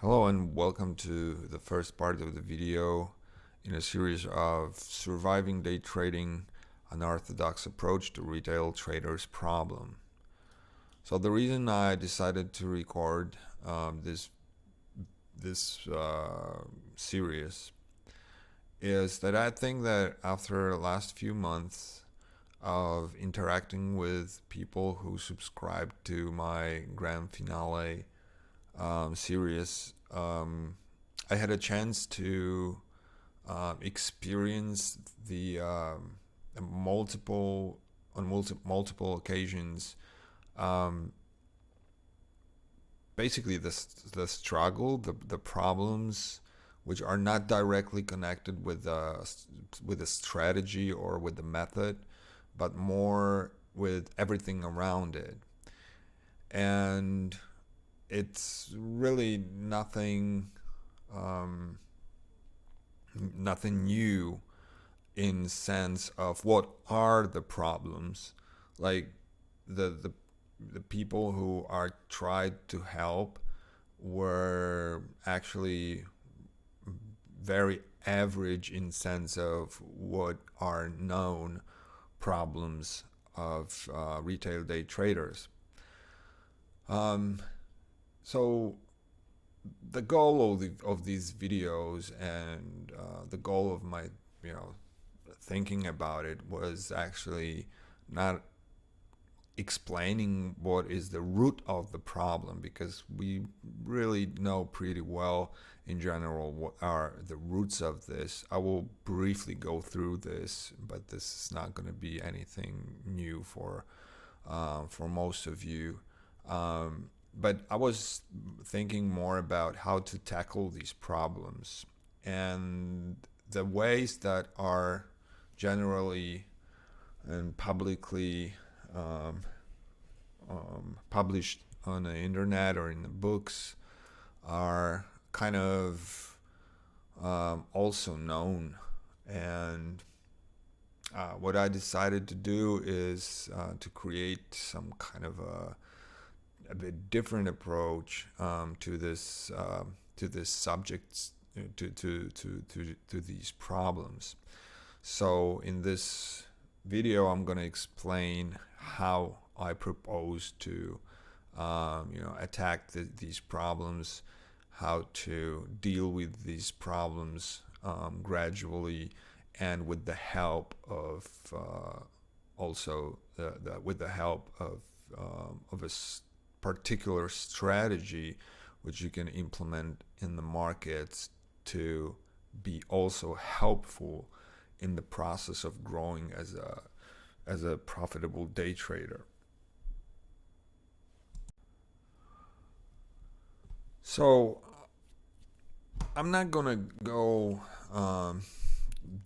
Hello and welcome to the first part of the video in a series of Surviving Day Trading, Unorthodox Approach to Retail Traders Problem. So the reason I decided to record this series is that I think that after the last few months of interacting with people who subscribe to my Grand Finale series, I had a chance to experience the multiple occasions, um, basically the struggle, the problems, which are not directly connected with the strategy or with the method, but more with everything around it. And it's really nothing new in sense of what are the problems. Like the people who are tried to help were actually very average in sense of what are known problems of retail day traders. So the goal of these videos and the goal of my thinking about it was actually not explaining what is the root of the problem, because we really know pretty well in general what are the roots of this. I will briefly go through this, but this is not going to be anything new for most of you. But I was thinking more about how to tackle these problems, and the ways that are generally and publicly published on the internet or in the books are kind of also known. And what I decided to do is to create some kind of a bit different approach to this subjects, to these problems. So in this video, I'm going to explain how I propose to attack these problems, how to deal with these problems gradually, and with the help of with the help of a particular strategy which you can implement in the markets to be also helpful in the process of growing as a profitable day trader. So I'm not gonna go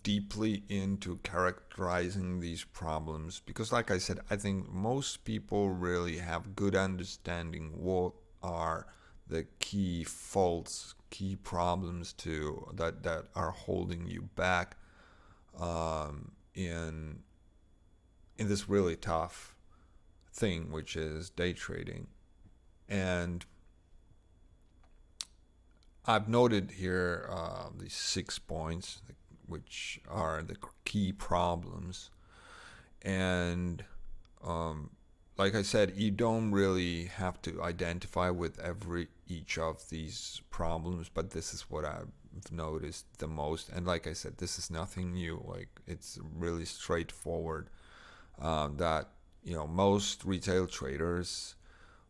deeply into characterizing these problems, because like I said, I think most people really have good understanding what are the key faults, key problems that are holding you back in this really tough thing, which is day trading. And I've noted here these 6 points, which are the key problems. And like I said, you don't really have to identify with each of these problems, but this is what I've noticed the most. And like I said, this is nothing new. Like, it's really straightforward that most retail traders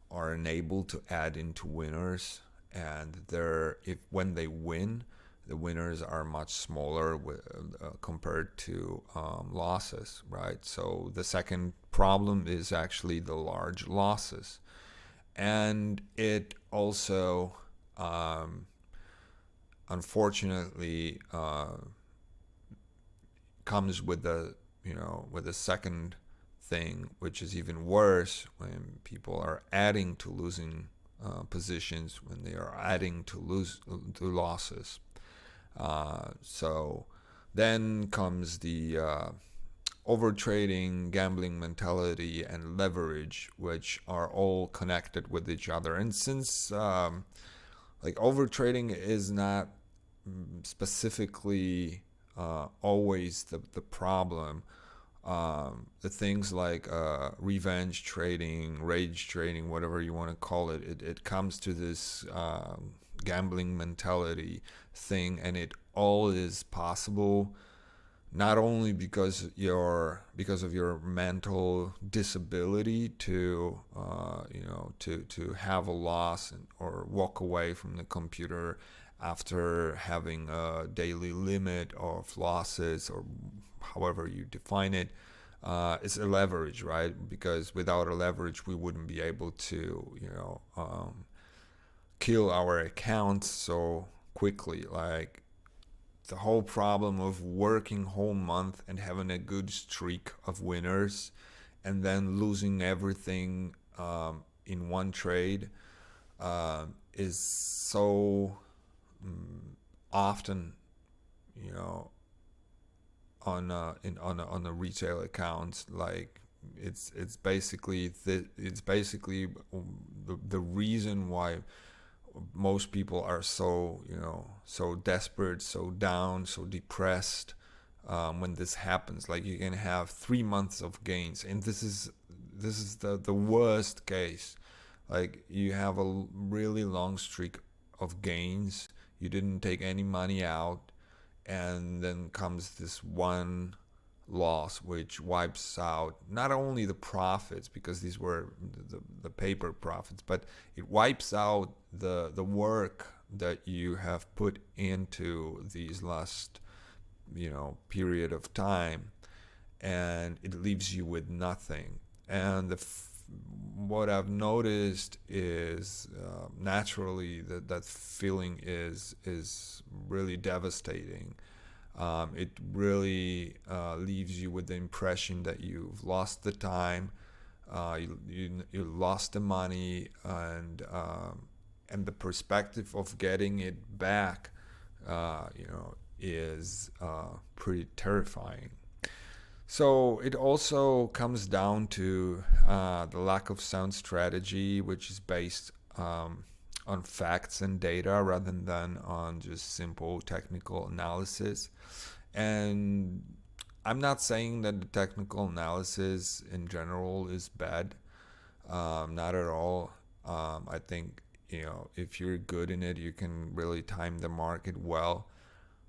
are unable to add into winners, and when they win, the winners are much smaller compared to losses, right? So the second problem is actually the large losses, and it also unfortunately comes with the second thing, which is even worse, when people are adding to losing positions, when they are adding to losses. So then comes the overtrading, gambling mentality, and leverage, which are all connected with each other. And since like overtrading is not specifically always the problem. The things like revenge trading, rage trading, whatever you want to call it, it comes to this gambling mentality thing, and it all is possible not only because of your mental disability to to have a loss or walk away from the computer after having a daily limit of losses, or however you define it. It's a leverage, right? Because without a leverage, we wouldn't be able to kill our accounts so quickly. Like, the whole problem of working whole month and having a good streak of winners and then losing everything in one trade is so often, on a retail account. Like, it's basically the reason why most people are so so desperate, so down, so depressed when this happens. Like, you can have 3 months of gains, and this is the worst case. Like, you have a really long streak of gains, you didn't take any money out, and then comes this one loss which wipes out not only the profits, because these were the paper profits, but it wipes out the work that you have put into these last period of time, and it leaves you with nothing. And what I've noticed is naturally that feeling is really devastating. It really leaves you with the impression that you've lost the time, you lost the money, and the perspective of getting it back, is pretty terrifying. So it also comes down to the lack of sound strategy, which is based on facts and data rather than on just simple technical analysis. And I'm not saying that the technical analysis in general is bad, not at all. I think if you're good in it, you can really time the market well.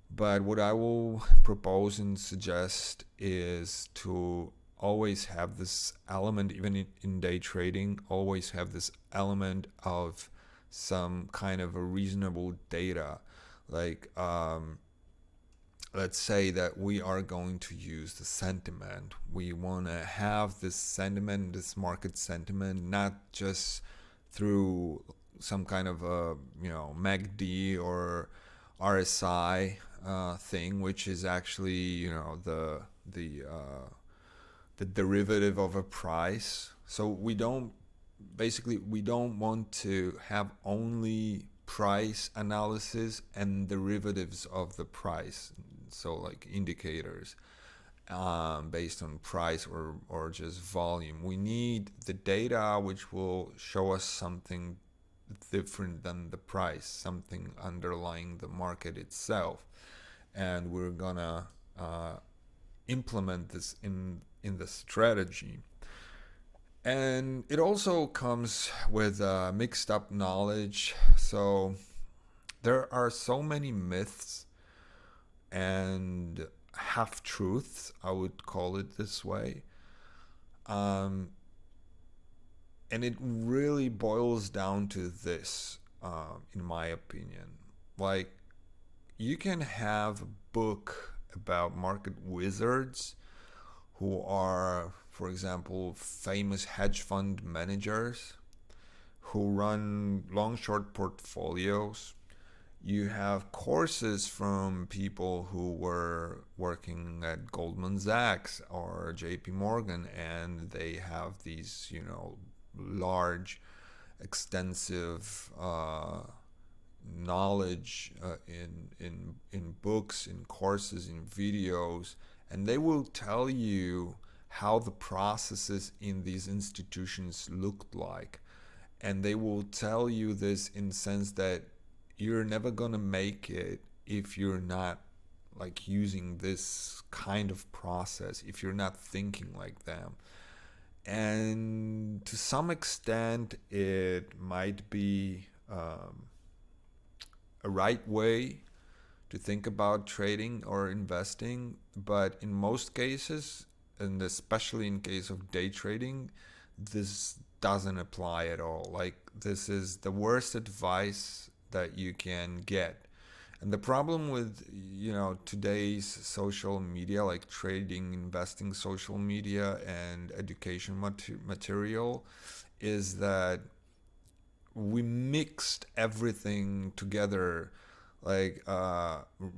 But what I will propose and suggest is to always have this element, even in day trading, always have this element of some kind of a reasonable data. Like, let's say that we are going to use the sentiment. We want to have this sentiment, this market sentiment, not just through some kind of a MACD or RSI thing, which is actually the derivative of a price. So we don't want to have only price analysis and derivatives of the price, so like indicators based on price or just volume. We need the data which will show us something different than the price, something underlying the market itself, and we're gonna implement this in the strategy. And it also comes with mixed up knowledge. So there are so many myths and half truths, I would call it this way. And it really boils down to this, in my opinion. Like, you can have a book about market wizards who are, for example, famous hedge fund managers who run long short portfolios. You have courses from people who were working at Goldman Sachs or JP Morgan, and they have these, large, extensive knowledge in books, in courses, in videos, and they will tell you how the processes in these institutions looked like. And they will tell you this in the sense that you're never gonna make it if you're not like using this kind of process, if you're not thinking like them. And to some extent, it might be a right way to think about trading or investing, but in most cases, and especially in case of day trading, this doesn't apply at all. Like, this is the worst advice that you can get. And the problem with, today's social media, like trading, investing social media and education material, is that we mixed everything together. Like,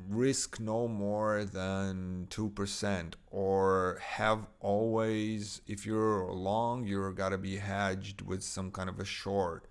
risk no more than 2%, or have always, if you're long, you're gotta be hedged with some kind of a short.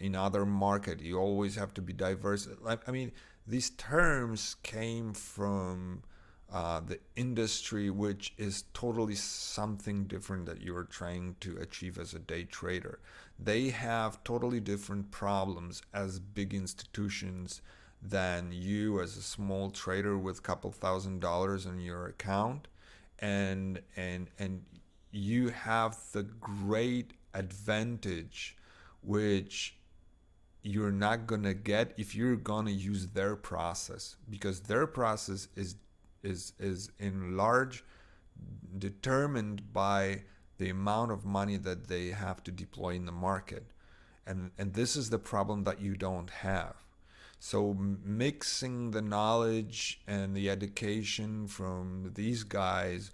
In other market, you always have to be diverse. I mean, these terms came from the industry, which is totally something different that you're trying to achieve as a day trader. They have totally different problems as big institutions than you as a small trader with a couple $1,000s on your account. And you have the great advantage, which you're not gonna get if you're gonna use their process, because their process is in large determined by the amount of money that they have to deploy in the market. And this is the problem that you don't have. So mixing the knowledge and the education from these guys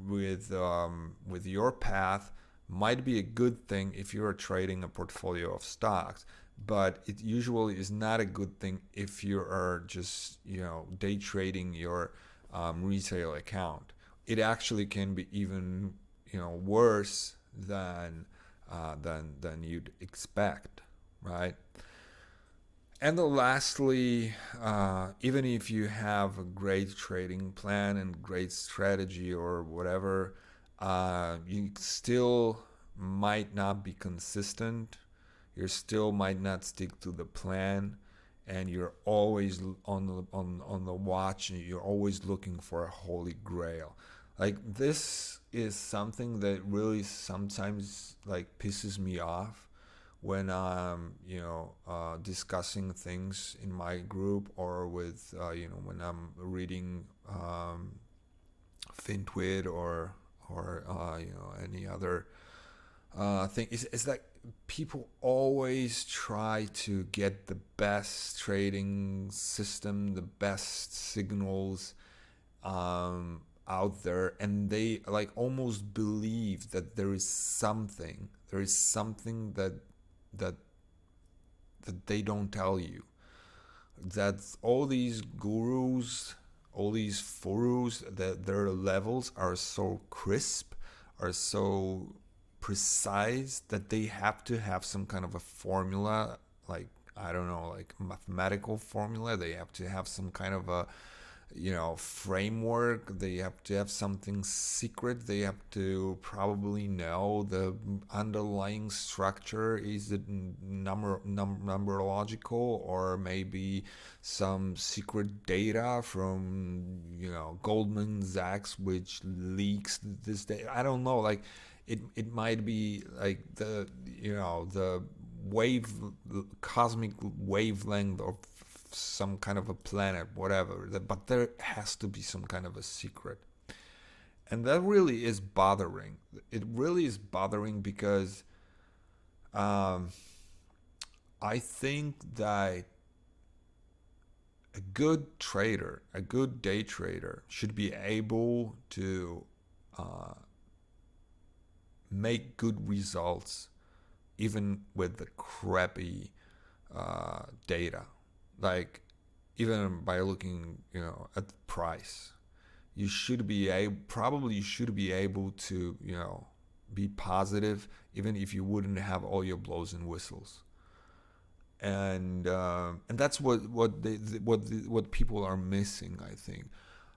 with your path might be a good thing if you're trading a portfolio of stocks, but it usually is not a good thing if you are just day trading your retail account. It actually can be even worse than you'd expect, right? And then lastly, even if you have a great trading plan and great strategy or whatever, you still might not be consistent. You still might not stick to the plan, and you're always on the watch, and you're always looking for a holy grail. Like, this is something that really sometimes like pisses me off when I'm discussing things in my group, or with when I'm reading FinTwit or any other thing. Is that people always try to get the best trading system, the best signals out there, and they like almost believe that there is something that they don't tell you, that all these gurus, all these furus, that their levels are so crisp, are so precise, that they have to have some kind of a formula, like, I don't know, like mathematical formula. They have to have some kind of a framework. They have to have something secret. They have to probably know the underlying structure. Is it numerological, or maybe some secret data from Goldman Sachs, which leaks this data? I don't know. Like, it might be like the cosmic wavelength of some kind of a planet, whatever, but there has to be some kind of a secret. And that really is bothering. It really is bothering, because I think that a good trader, a good day trader, should be able to make good results even with the crappy data. Like, even by looking at the price, you should be able to be positive, even if you wouldn't have all your blows and whistles. And that's what people are missing, I think.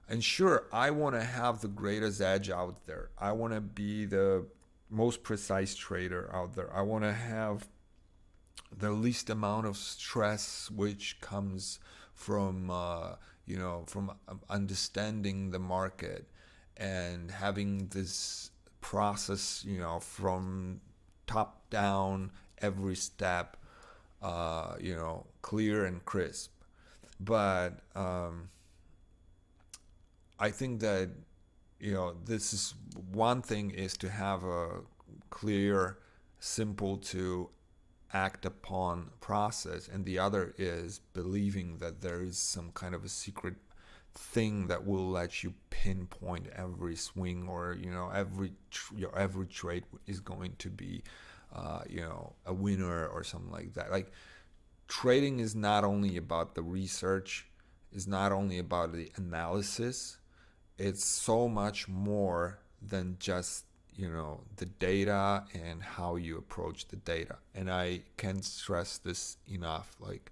And sure, I want to have the greatest edge out there. I want to be the most precise trader out there. I want to have the least amount of stress which comes from from understanding the market and having this process, from top down, every step, clear and crisp. But I think that this is one thing, is to have a clear, simple to act upon process, and the other is believing that there is some kind of a secret thing that will let you pinpoint every swing, or your every trade is going to be a winner or something like that. Like, trading is not only about the research, is not only about the analysis. It's so much more than just the data and how you approach the data. And I can't stress this enough. Like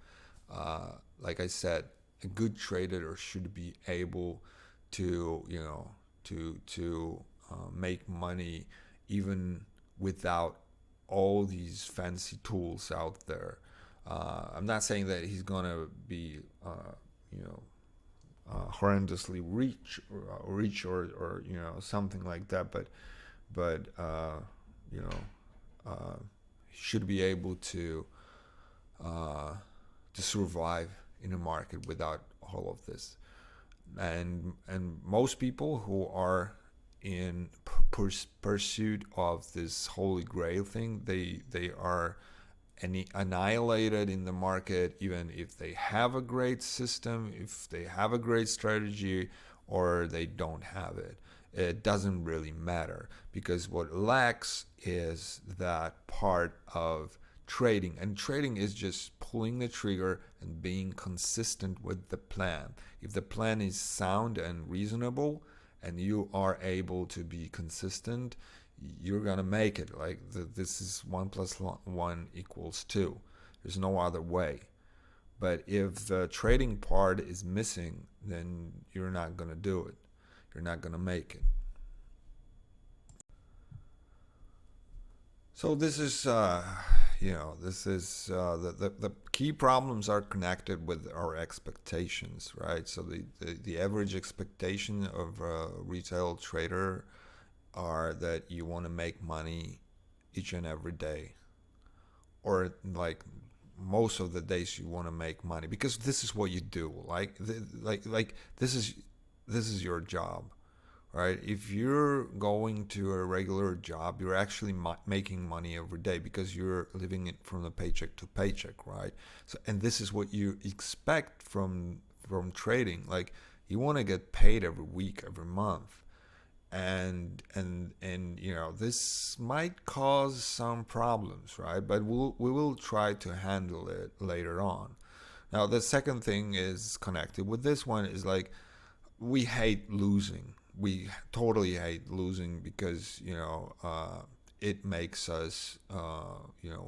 I said, a good trader should be able to make money even without all these fancy tools out there. I'm not saying that he's gonna be horrendously rich or something like that, but he should be able to survive in a market without all of this. And most people who are in pursuit of this holy grail thing, they are annihilated in the market, even if they have a great system, if they have a great strategy, or they don't have it. It doesn't really matter, because what lacks is that part of trading. And trading is just pulling the trigger and being consistent with the plan. If the plan is sound and reasonable, and you are able to be consistent, you're gonna make it. Like, this is 1 + 1 = 2. There's no other way. But if the trading part is missing, then you're not gonna do it. You're not gonna make it. So this is the key problems are connected with our expectations, right? So the average expectation of a retail trader are that you want to make money each and every day, or like most of the days you want to make money, because this is what you do. Like this is your job, right? If you're going to a regular job, you're actually making money every day, because you're living it from the paycheck to paycheck, right? So, and this is what you expect from trading. Like, you want to get paid every week, every month. And this might cause some problems, right? But we will try to handle it later on. Now, the second thing is connected with this one, is like, we hate losing. We totally hate losing, because it makes us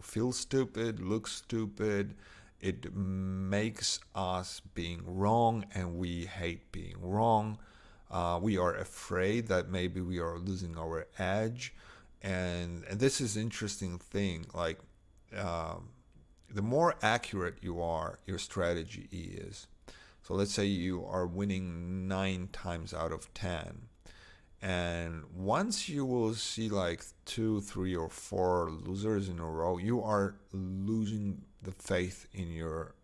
feel stupid, look stupid. It makes us being wrong, and we hate being wrong. We are afraid that maybe we are losing our edge, and this is interesting thing. Like, the more accurate you are, your strategy is. So let's say you are winning 9 times out of 10, and once you will see like 2, 3, or 4 losers in a row, you are losing the faith in your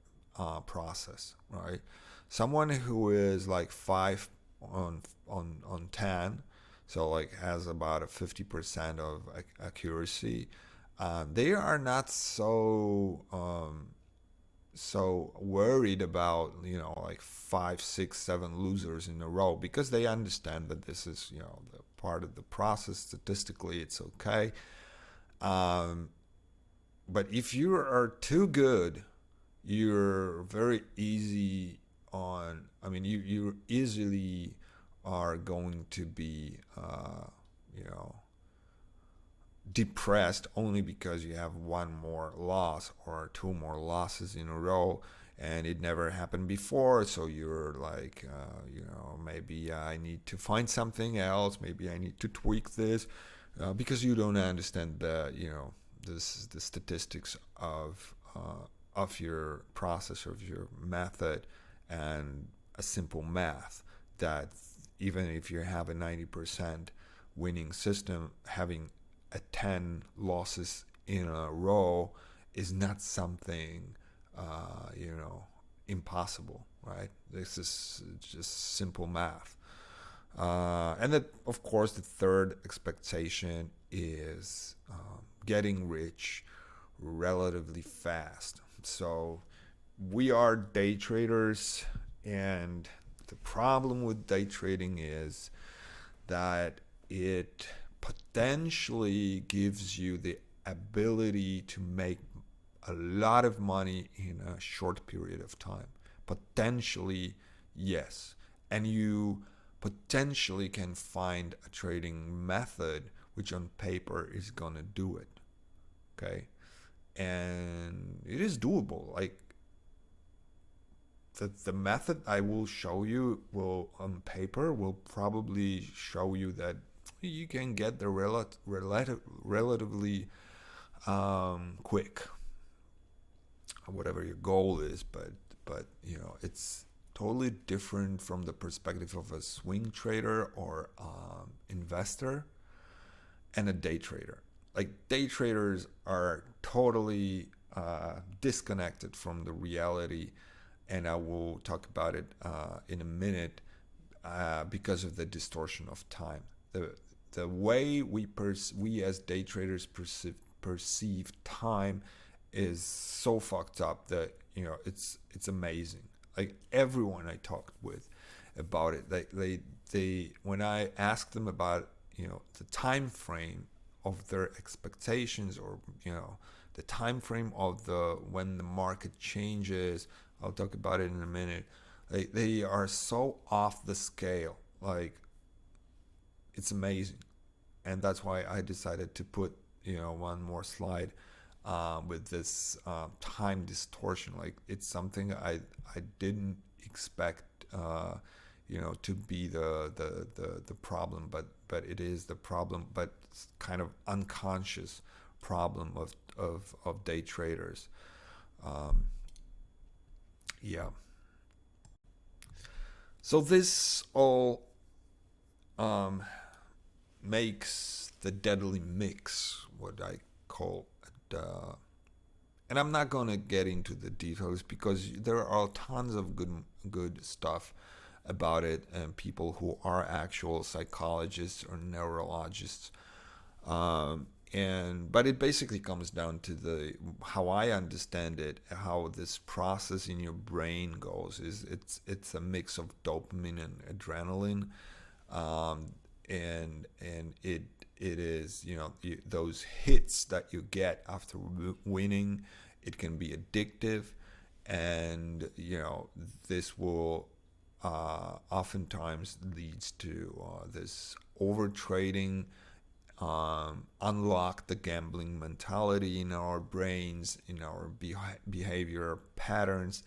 process, right? Someone who is like 5 on 10, so like has about a 50% of accuracy, they are not so worried about like 5, 6, 7 losers in a row, because they understand that this is the part of the process. Statistically, it's okay. But if you are too good, you're very easy on. I mean, you easily are going to be depressed, only because you have 1 more loss or 2 more losses in a row, and it never happened before. So you're like, maybe I need to find something else. Maybe I need to tweak this, because you don't understand the statistics of of your process, of your method, and a simple math that even if you have a 90% winning system, having a 10 losses in a row is not something impossible, right? This is just simple math. And that, of course, the third expectation is getting rich relatively fast. So we are day traders, and the problem with day trading is that it potentially gives you the ability to make a lot of money in a short period of time. Potentially, yes. And you potentially can find a trading method which on paper is going to do it. Okay? And it is doable. Like the method I will show you will on paper will probably show you that you can get there relatively quick, whatever your goal is, but it's totally different from the perspective of a swing trader or investor and a day trader. Like day traders are totally disconnected from the reality, and I will talk about it in a minute because of the distortion of time. The way we as day traders perceive time is so fucked up that it's amazing. Like everyone I talked with about it, they when I asked them about the time frame of their expectations, or the time frame of when the market changes, I'll talk about it in a minute. They are so off the scale. Like it's amazing, and that's why I decided to put one more slide with this time distortion. Like it's something I didn't expect to be the problem, but it is the problem, but it's kind of unconscious problem of day traders. Yeah. So this all makes the deadly mix, what I call it. And I'm not going to get into the details because there are tons of good stuff about it, and people who are actual psychologists or neurologists. But it basically comes down to how I understand it, how this process in your brain goes. It's a mix of dopamine and adrenaline, and it is those hits that you get after winning. It can be addictive, and this will oftentimes leads to this over trading. Unlock the gambling mentality in our brains, in our behavior patterns.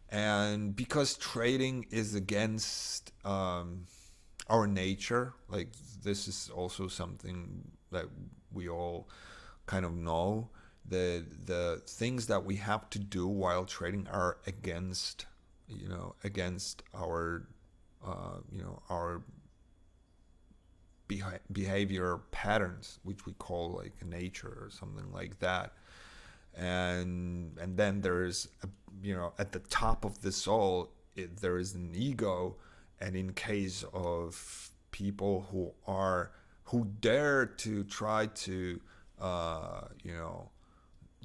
And because trading is against our nature, like this is also something that we all kind of know, the things that we have to do while trading are against our our behavior patterns, which we call like nature or something like that. And then there's at the top of this all, there is an ego. And in case of people who dare to try to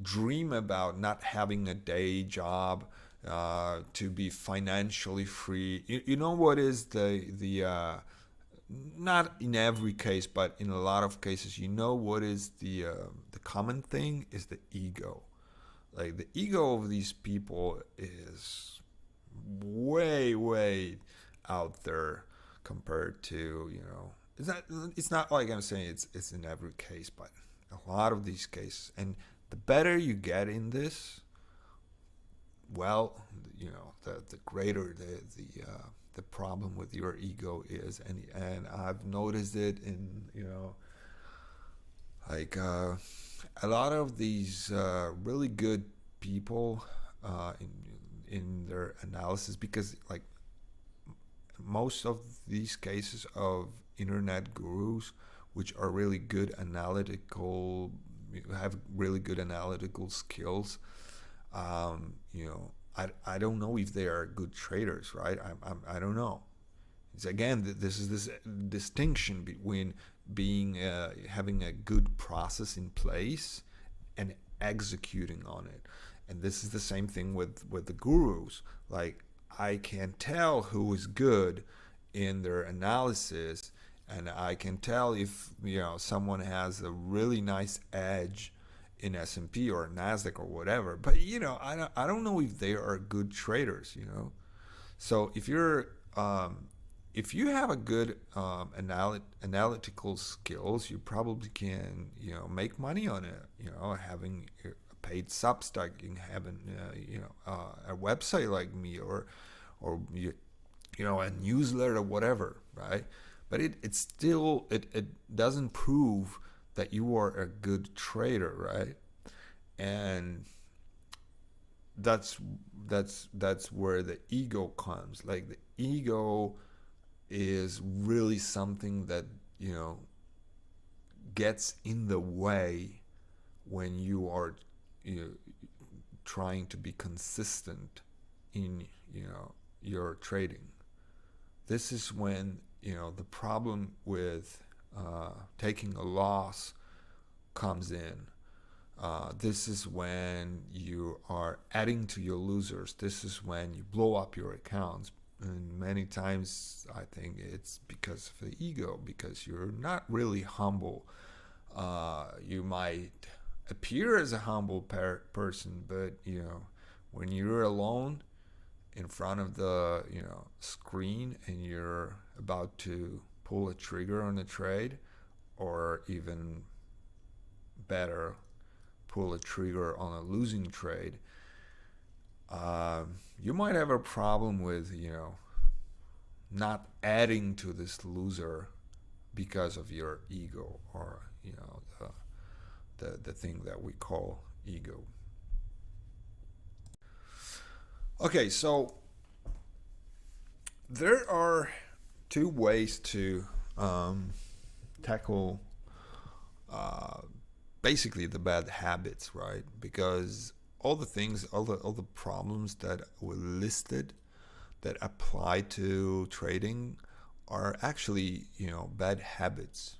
dream about not having a day job, to be financially free, what is the not in every case, but in a lot of cases, what is the common thing is the ego. Like the ego of these people is way out there compared to it's not like I'm saying it's in every case, but a lot of these cases. And the better you get in this, well, the greater the problem with your ego is. And I've noticed it in like a lot of these really good people in their analysis, because like most of these cases of internet gurus, which are really good analytical, have really good analytical skills, I don't know if they are good traders, right? I don't know. It's, again, this is this distinction between being having a good process in place and executing on it. And this is the same thing with the gurus. Like, I can tell who is good in their analysis, and I can tell if someone has a really nice edge in S&P or Nasdaq or whatever. But I don't know if they are good traders. So if you have a good analytical skills, you probably can make money on it. Having a paid Substack, having a website like me, or a newsletter, whatever, right? But it still doesn't prove that you are a good trader, right? And that's where the ego comes. Like, the ego is really something that gets in the way when you are trying to be consistent in your trading. This is when the problem with taking a loss comes in. This is when you are adding to your losers. This is when you blow up your accounts. And many times I think it's because of the ego, because you're not really humble. You might appear as a humble person, but when you're alone in front of the screen and you're about to pull a trigger on a trade, or even better, pull a trigger on a losing trade, you might have a problem with not adding to this loser because of your ego, or the thing that we call ego. Okay, so there are two ways to tackle basically the bad habits, right? Because all the problems that were listed that apply to trading are actually bad habits.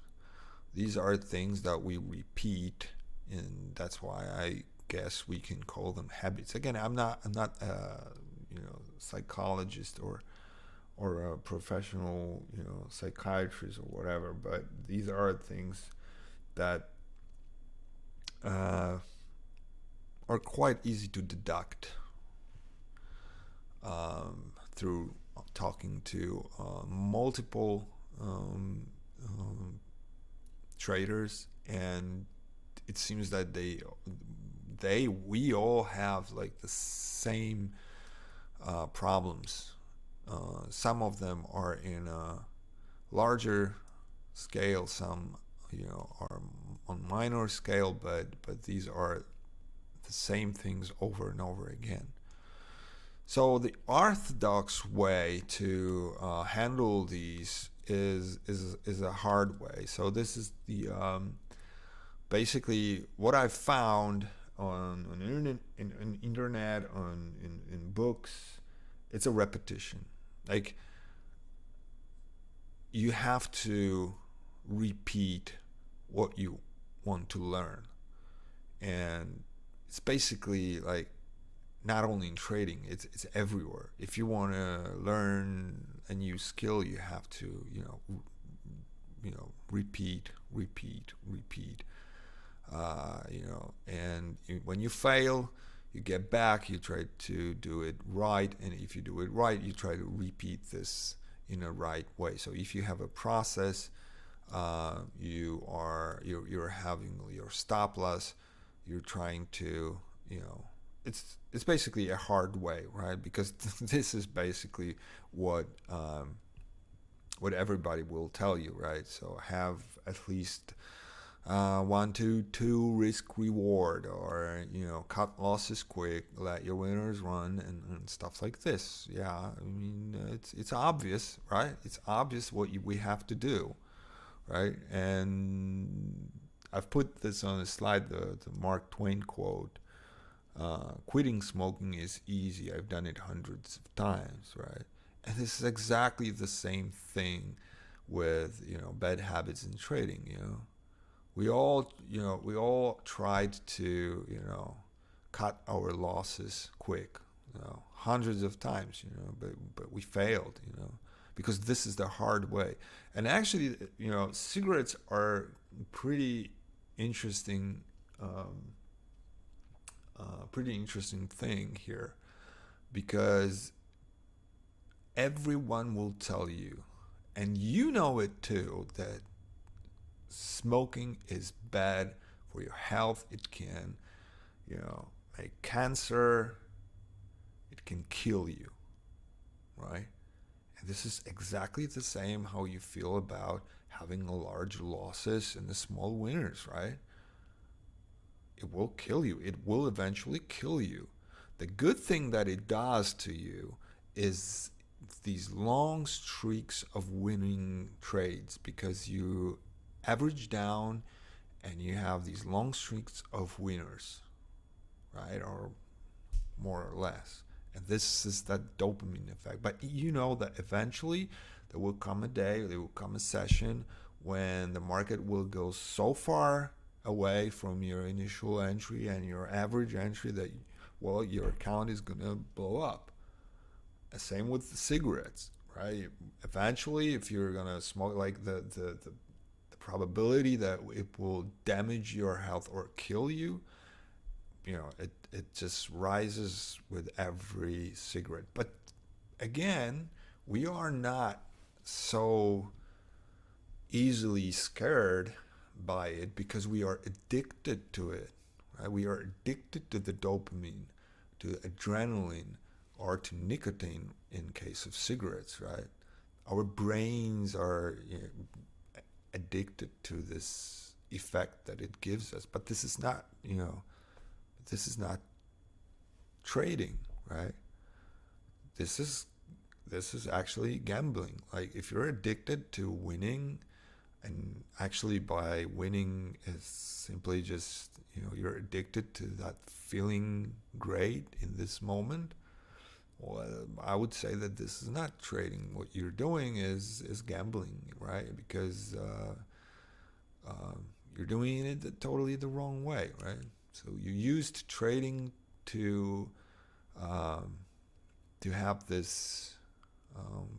These are things that we repeat, and that's why I guess we can call them habits. Again, I'm not a psychologist or a professional psychiatrist or whatever, but these are things that are quite easy to deduct through talking to multiple traders, and it seems that we all have like the same problems. Some of them are in a larger scale, some are on minor scale, but these are the same things over and over again. So the orthodox way to handle these is a hard way. So this is the basically what I've found on internet, in books. It's a repetition. Like, you have to repeat what you want to learn, and it's basically like not only in trading, it's everywhere. If you want to learn a new skill, you have to repeat, and when you fail, you get back, you try to do it right, and if you do it right, you try to repeat this in a right way. So if you have a process, you're having your stop loss, you're trying to it's basically a hard way, right? Because this is basically what everybody will tell you, right? So have at least 1 to 2 risk reward, or cut losses quick, let your winners run, and stuff like this. Yeah, I mean, it's obvious, right? It's obvious what we have to do, right? And I've put this on a slide, the Mark Twain quote. Quitting smoking is easy. I've done it hundreds of times, right? And this is exactly the same thing with bad habits in trading. We all tried to cut our losses quick, hundreds of times, but we failed, because this is the hard way. And actually, cigarettes are pretty interesting, pretty interesting thing here, because everyone will tell you, and you know it too, that smoking is bad for your health. It can, make cancer. It can kill you, right? And this is exactly the same how you feel about having large losses and the small winners, right? It will kill you. It will eventually kill you. The good thing that it does to you is these long streaks of winning trades, because you average down and you have these long streaks of winners, right? Or more or less. And this is that dopamine effect. But you know that eventually there will come a day, there will come a session when the market will go so far away from your initial entry and your average entry that, well, your account is going to blow up. And same with the cigarettes, right? Eventually, if you're going to smoke, like the probability that it will damage your health or kill you, it just rises with every cigarette. But again, we are not so easily scared by it because we are addicted to it, right? We are addicted to the dopamine, to adrenaline, or to nicotine in case of cigarettes, right? Our brains are addicted to this effect that it gives us. But this is not, this is not trading, right? This is actually gambling. Like, if you're addicted to winning, and actually by winning is simply just, you're addicted to that feeling great in this moment, well, I would say that this is not trading. What you're doing is gambling, right? Because you're doing it totally the wrong way, right? So you used trading to have this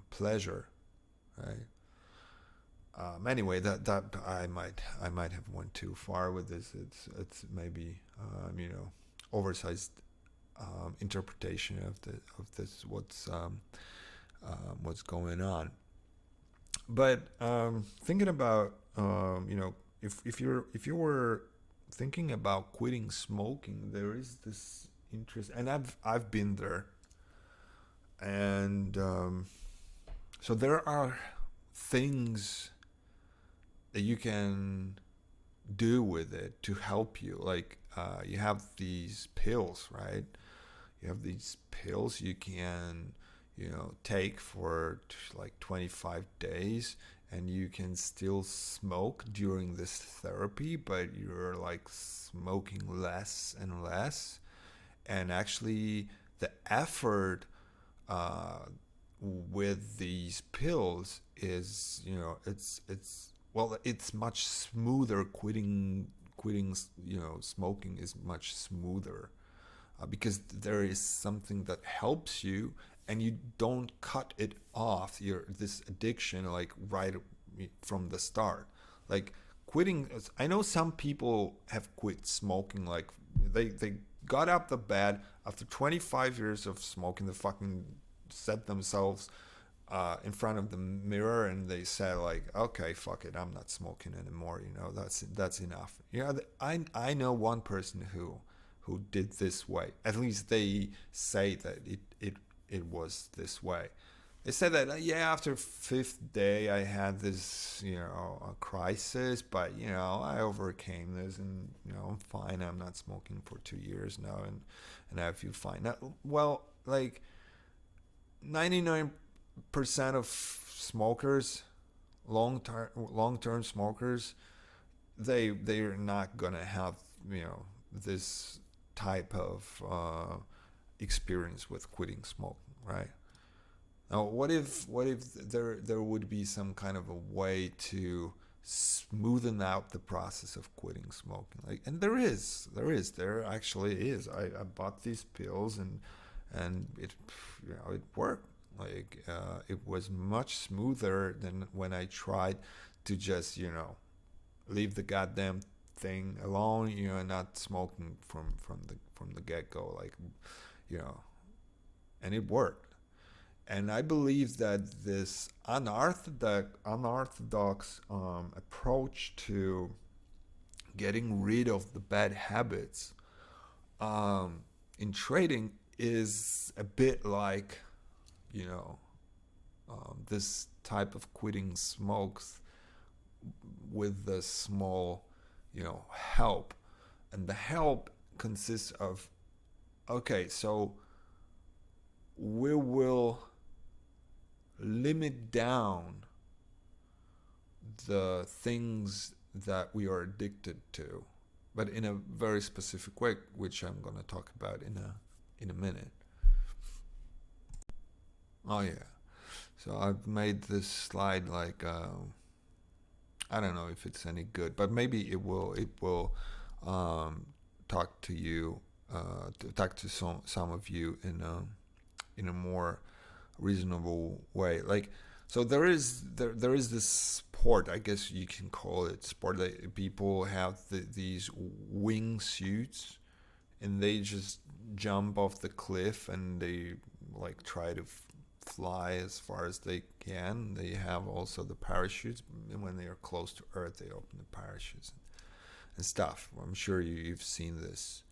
pleasure, right? Anyway, that I might have went too far with this. It's maybe oversized interpretation of this what's going on. But thinking about if you were thinking about quitting smoking, there is this interest, and I've been there, and so there are things that you can do with it to help you. Like you have these pills, right? You have these pills you can take for like 25 days, and you can still smoke during this therapy, but you're like smoking less and less. And actually the effort with these pills is, it's much smoother. Quitting smoking is much smoother, because there is something that helps you, and you don't cut it off, this addiction, like right from the start. Like quitting, I know some people have quit smoking, like they got up the bed after 25 years of smoking. They fucking set themselves in front of the mirror, and they said, like, okay, fuck it, I'm not smoking anymore, that's enough. I know one person who did this way. At least they say that it was this way. They said that yeah, after fifth day I had this a crisis, but I overcame this, and I'm fine. I'm not smoking for 2 years now, and I feel fine now. Well, like 99% of smokers, long term smokers, they're not gonna have this type of experience with quitting smoking, right? Now, what if there would be some kind of a way to smoothen out the process of quitting smoking? Like, and there actually is. I bought these pills, and it worked. Like, it was much smoother than when I tried to just leave the goddamn thing alone, and not smoking from the get go, like, you know, and it worked. And I believe that this unorthodox approach to getting rid of the bad habits in trading is a bit like, this type of quitting smokes with the small, help. And the help consists of, okay, so we will limit down the things that we are addicted to, but in a very specific way, which I'm going to talk about in a minute. Oh yeah. So I've made this slide like I don't know if it's any good, but maybe it will talk to you talk to some of you in a more reasonable way. Like, so there is this sport, I guess you can call it sport, that people have these wingsuits, and they just jump off the cliff, and they like try to fly as far as they can. They have also the parachutes, and when they are close to earth they open the parachutes and stuff. I'm sure you've seen this.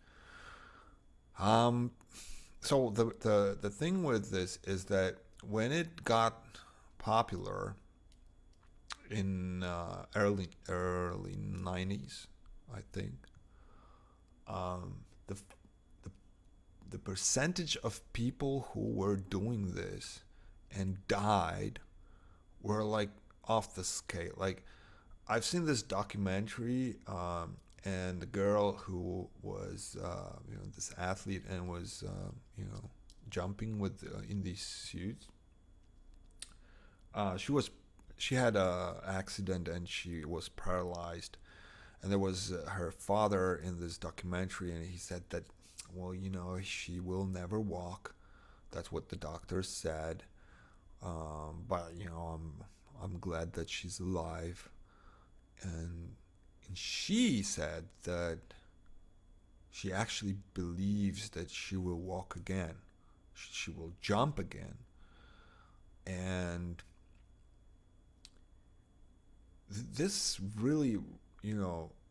So the thing with this is that when it got popular in early 90s, I think, the the percentage of people who were doing this and died were like off the scale. Like, I've seen this documentary, and the girl who was, this athlete, and was, jumping with in these suits. She had a accident and she was paralyzed, and there was her father in this documentary, and he said that, well, she will never walk. That's what the doctor said. But I'm glad that she's alive. And she said that she actually believes that she will walk again. She will jump again. And this really,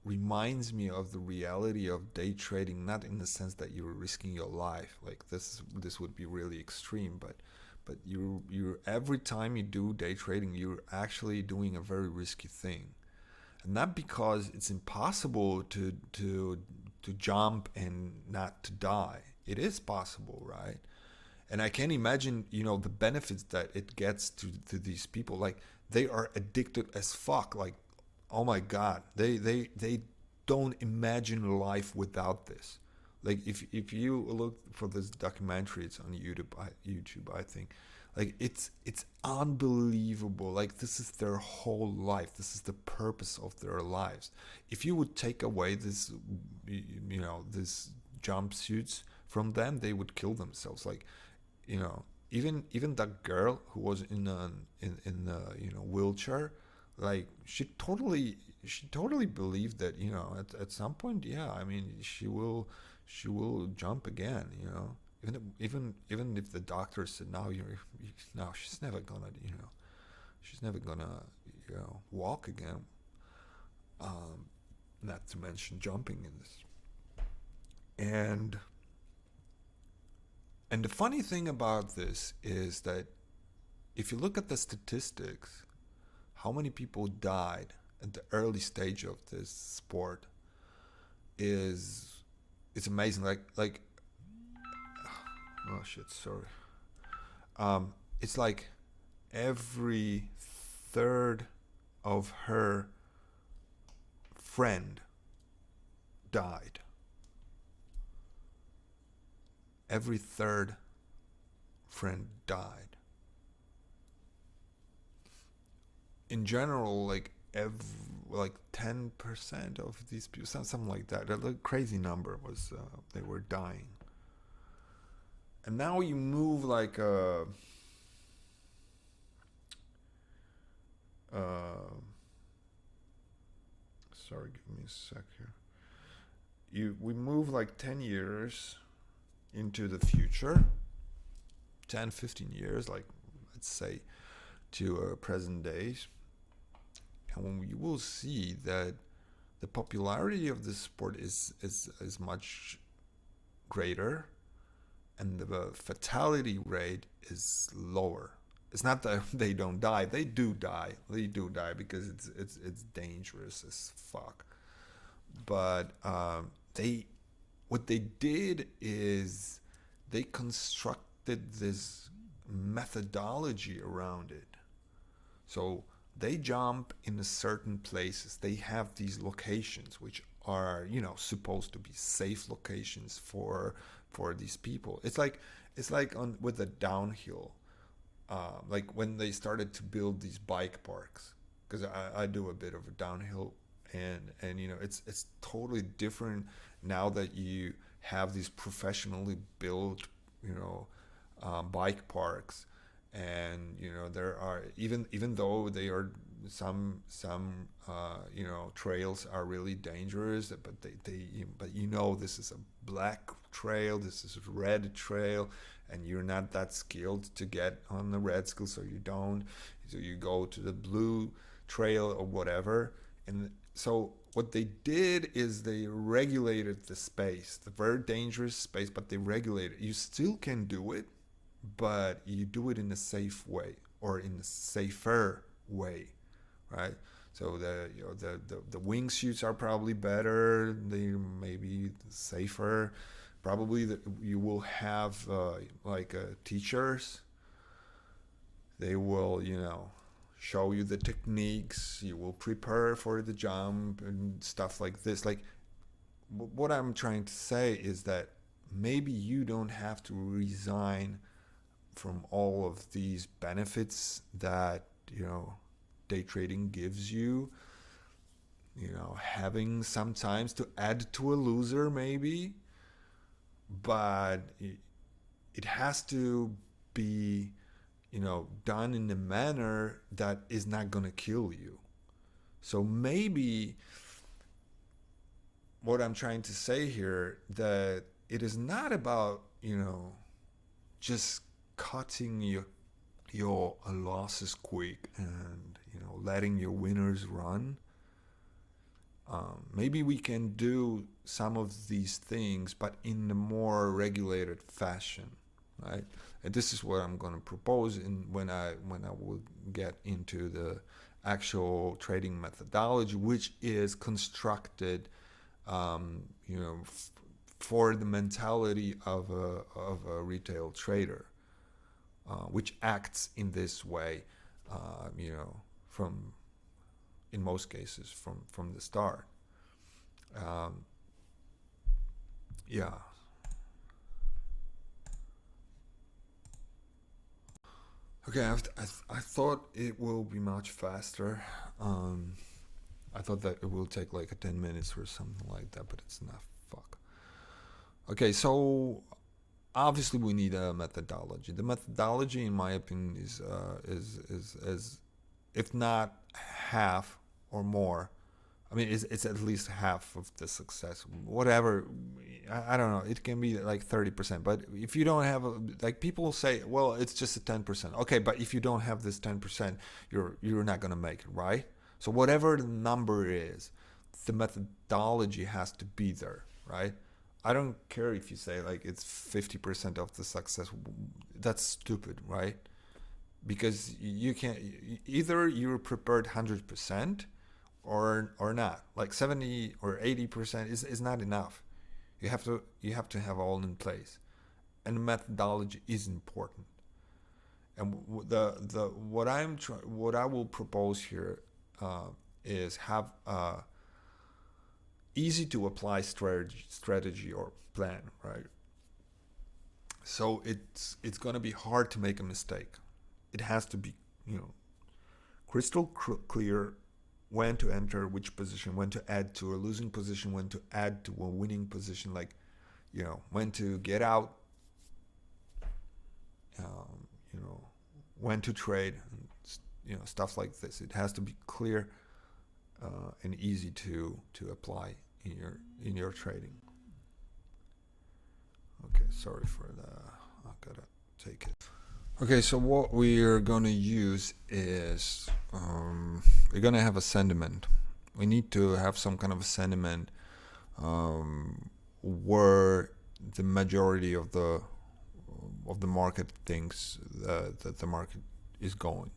reminds me of the reality of day trading, not in the sense that you're risking your life. Like, this would be really extreme, but you're every time you do day trading, you're actually doing a very risky thing. And not because it's impossible to jump and not to die. It is possible, right? And I can imagine, the benefits that it gets to these people. Like, they are addicted as fuck. Like, oh my God, they don't imagine life without this. Like, if you look for this documentary, it's on YouTube, I think. Like, it's unbelievable. Like, this is their whole life. This is the purpose of their lives. If you would take away this, this jumpsuits from them, they would kill themselves. Like, even that girl who was in a wheelchair, like, she totally believed that, at some point, yeah, I mean, she will jump again, even if the doctor said, no, she's never gonna walk again, not to mention jumping in this. And the funny thing about this is that if you look at the statistics, how many people died at the early stage of this sport is it's amazing. Like oh shit, sorry. It's like every third of her friend died. Every third friend died. In general, like 10% of these people, something like that. A crazy number was they were dying. And now you move like sorry, give me a sec here. We move like 10 years into the future, 10, 15 years, like let's say to present days. And when you will see that the popularity of this sport is much greater, and the fatality rate is lower. It's not that they don't die; they do die. They do die because it's dangerous as fuck. But what they did is they constructed this methodology around it. So they jump in certain places. They have these locations which are, supposed to be safe locations for these people. It's like on with the downhill, like when they started to build these bike parks. Because I do a bit of a downhill, and it's totally different now that you have these professionally built bike parks. And there are, even though they are some trails are really dangerous, but this is a black trail, this is a red trail, and you're not that skilled to get on the red skill, so you go to the blue trail or whatever. And so what they did is they regulated the space, the very dangerous space, but they regulated. You still can do it, but you do it in a safe way, or in a safer way, right? So the wingsuits are probably better. They may be safer. Probably you will have teachers. They will show you the techniques. You will prepare for the jump and stuff like this. Like, what I'm trying to say is that maybe you don't have to resign from all of these benefits that day trading gives you. Having sometimes to add to a loser maybe, but it has to be done in a manner that is not gonna kill you. So maybe what I'm trying to say here, that it is not about just cutting your losses quick and letting your winners run. Maybe we can do some of these things, but in a more regulated fashion, right? And this is what I'm going to propose when I will get into the actual trading methodology, which is constructed, for the mentality of a retail trader. Which acts in this way, in most cases, from the start. Yeah. Okay, I thought it will be much faster. I thought that it will take like 10 minutes or something like that, but it's not. Fuck. Okay, so obviously we need a methodology. The methodology, in my opinion, is if not half or more. I mean, it's at least half of the success. Whatever, I don't know. It can be like 30%. But if you don't have like people say, well, it's just a 10%. Okay, but if you don't have this 10%, you're not gonna make it, right? So whatever the number is, the methodology has to be there, right? I don't care if you say like it's 50% of the success. That's stupid, right? because you can't, either you're prepared 100% or not. Like 70 or 80% is not enough. You have to have all in place, and the methodology is important. And what I will propose here is have a easy to apply strategy or plan, right? So it's going to be hard to make a mistake. It has to be, crystal clear when to enter which position, when to add to a losing position, when to add to a winning position, like, when to get out, when to trade, and, stuff like this. It has to be clear and easy to apply in your trading. Okay, sorry for I gotta take it. Okay, so what we're gonna use is we're gonna have a sentiment. We need to have some kind of a sentiment where the majority of the market thinks that the market is going.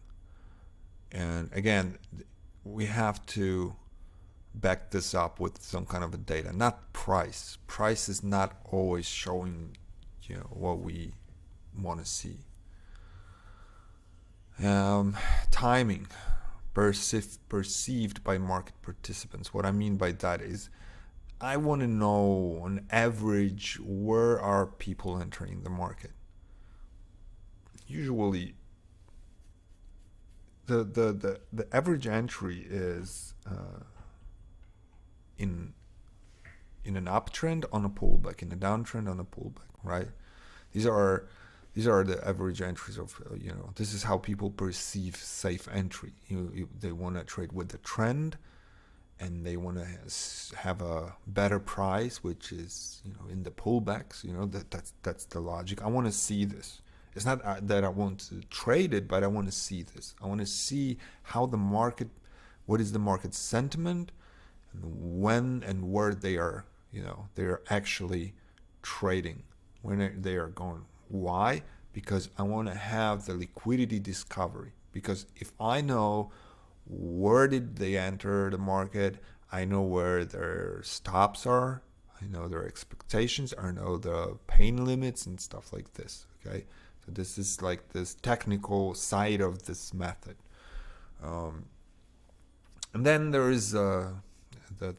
And again, we have to back this up with some kind of a data, not price. Price is not always showing, what we want to see. Timing, perceived by market participants. What I mean by that is, I want to know on average where are people entering the market. Usually, the average entry is in an uptrend on a pullback, in a downtrend on a pullback, right? These are the average entries of, this is how people perceive safe entry. They want to trade with the trend, and they want to have a better price, which is, in the pullbacks. That's the logic. I want to see this. It's not that I want to trade it, but I want to see this. I want to see how the market, what is the market sentiment, and when and where they are, they're actually trading, when they are going. Why? Because I want to have the liquidity discovery. Because if I know where did they enter the market, I know where their stops are, I know their expectations, I know the pain limits and stuff like this. Okay, so this is like this technical side of this method. And then there is the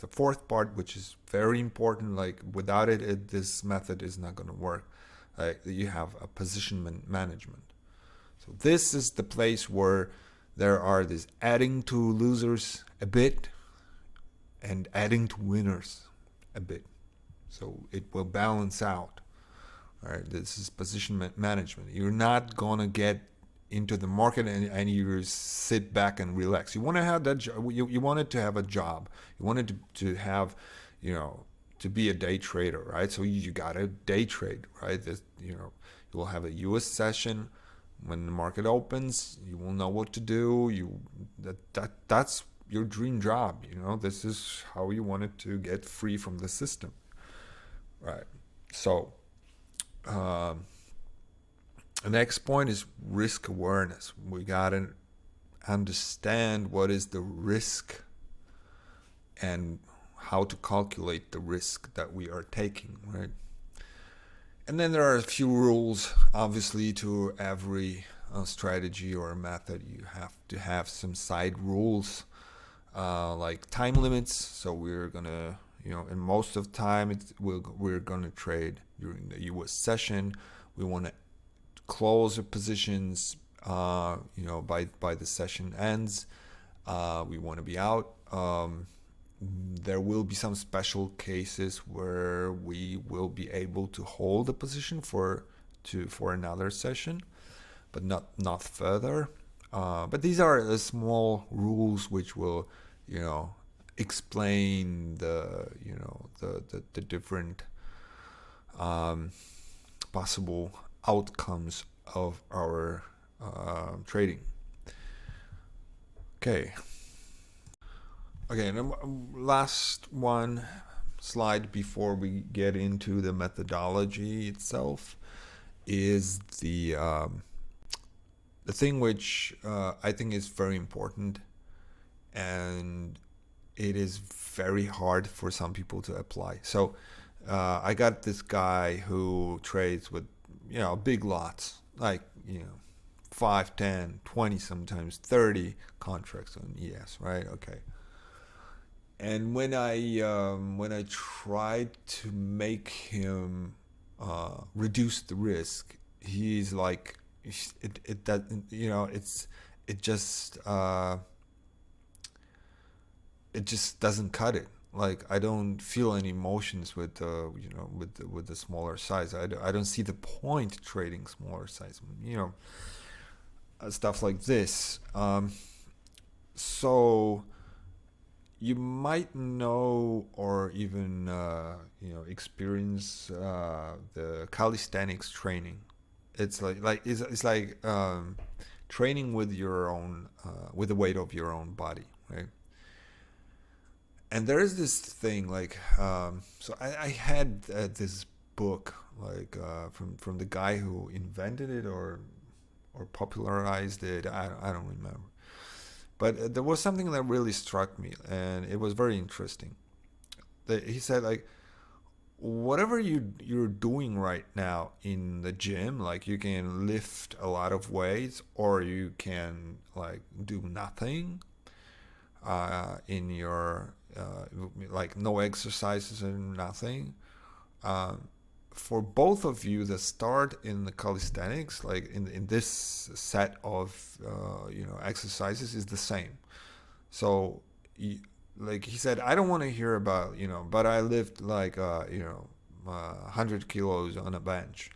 fourth part, which is very important. Like, without it, this method is not going to work. You have a position management. So this is the place where there are this adding to losers a bit and adding to winners a bit. So it will balance out. All right, this is position management. You're not going to get into the market and you sit back and relax. You want to have that job. You wanted to have a job. You wanted to have, to be a day trader, right? So you got to day trade, right? You will have a US session. When the market opens, you will know what to do. That's your dream job. This is how you wanted to get free from the system, right? So the next point is risk awareness. We gotta understand what is the risk and how to calculate the risk that we are taking, right? And then there are a few rules, obviously, to every strategy or method. You have to have some side rules, like time limits. So we're gonna, and most of the time we're gonna trade during the US session. We want to close the positions, by the session ends. We want to be out. There will be some special cases where we will be able to hold a position for another session, but not further. But these are the small rules which will, explain the different possible outcomes of our trading. Okay, and last one slide before we get into the methodology itself is the the thing which I think is very important, and it is very hard for some people to apply. So I got this guy who trades with, big lots, like, 5, 10, 20, sometimes 30 contracts on ES, right? Okay. And when I tried to make him reduce the risk, he's like, it doesn't, it just it just doesn't cut it. Like, I don't feel any emotions with with the smaller size. I don't see the point trading smaller size, stuff like this. So you might know, or even experience the calisthenics training. It's like training with your own with the weight of your own body, right? And there is this thing, like, so I had this book, like, from the guy who invented it or popularized it. I don't remember. But there was something that really struck me, and it was very interesting. He said, like, whatever you're doing right now in the gym, like, you can lift a lot of weights, or you can, like, do nothing in your like, no exercises and nothing. For both of you, the start in the calisthenics, like in this set of exercises, is the same. So like he said, I don't want to hear about, but I lift like 100 kilos on a bench.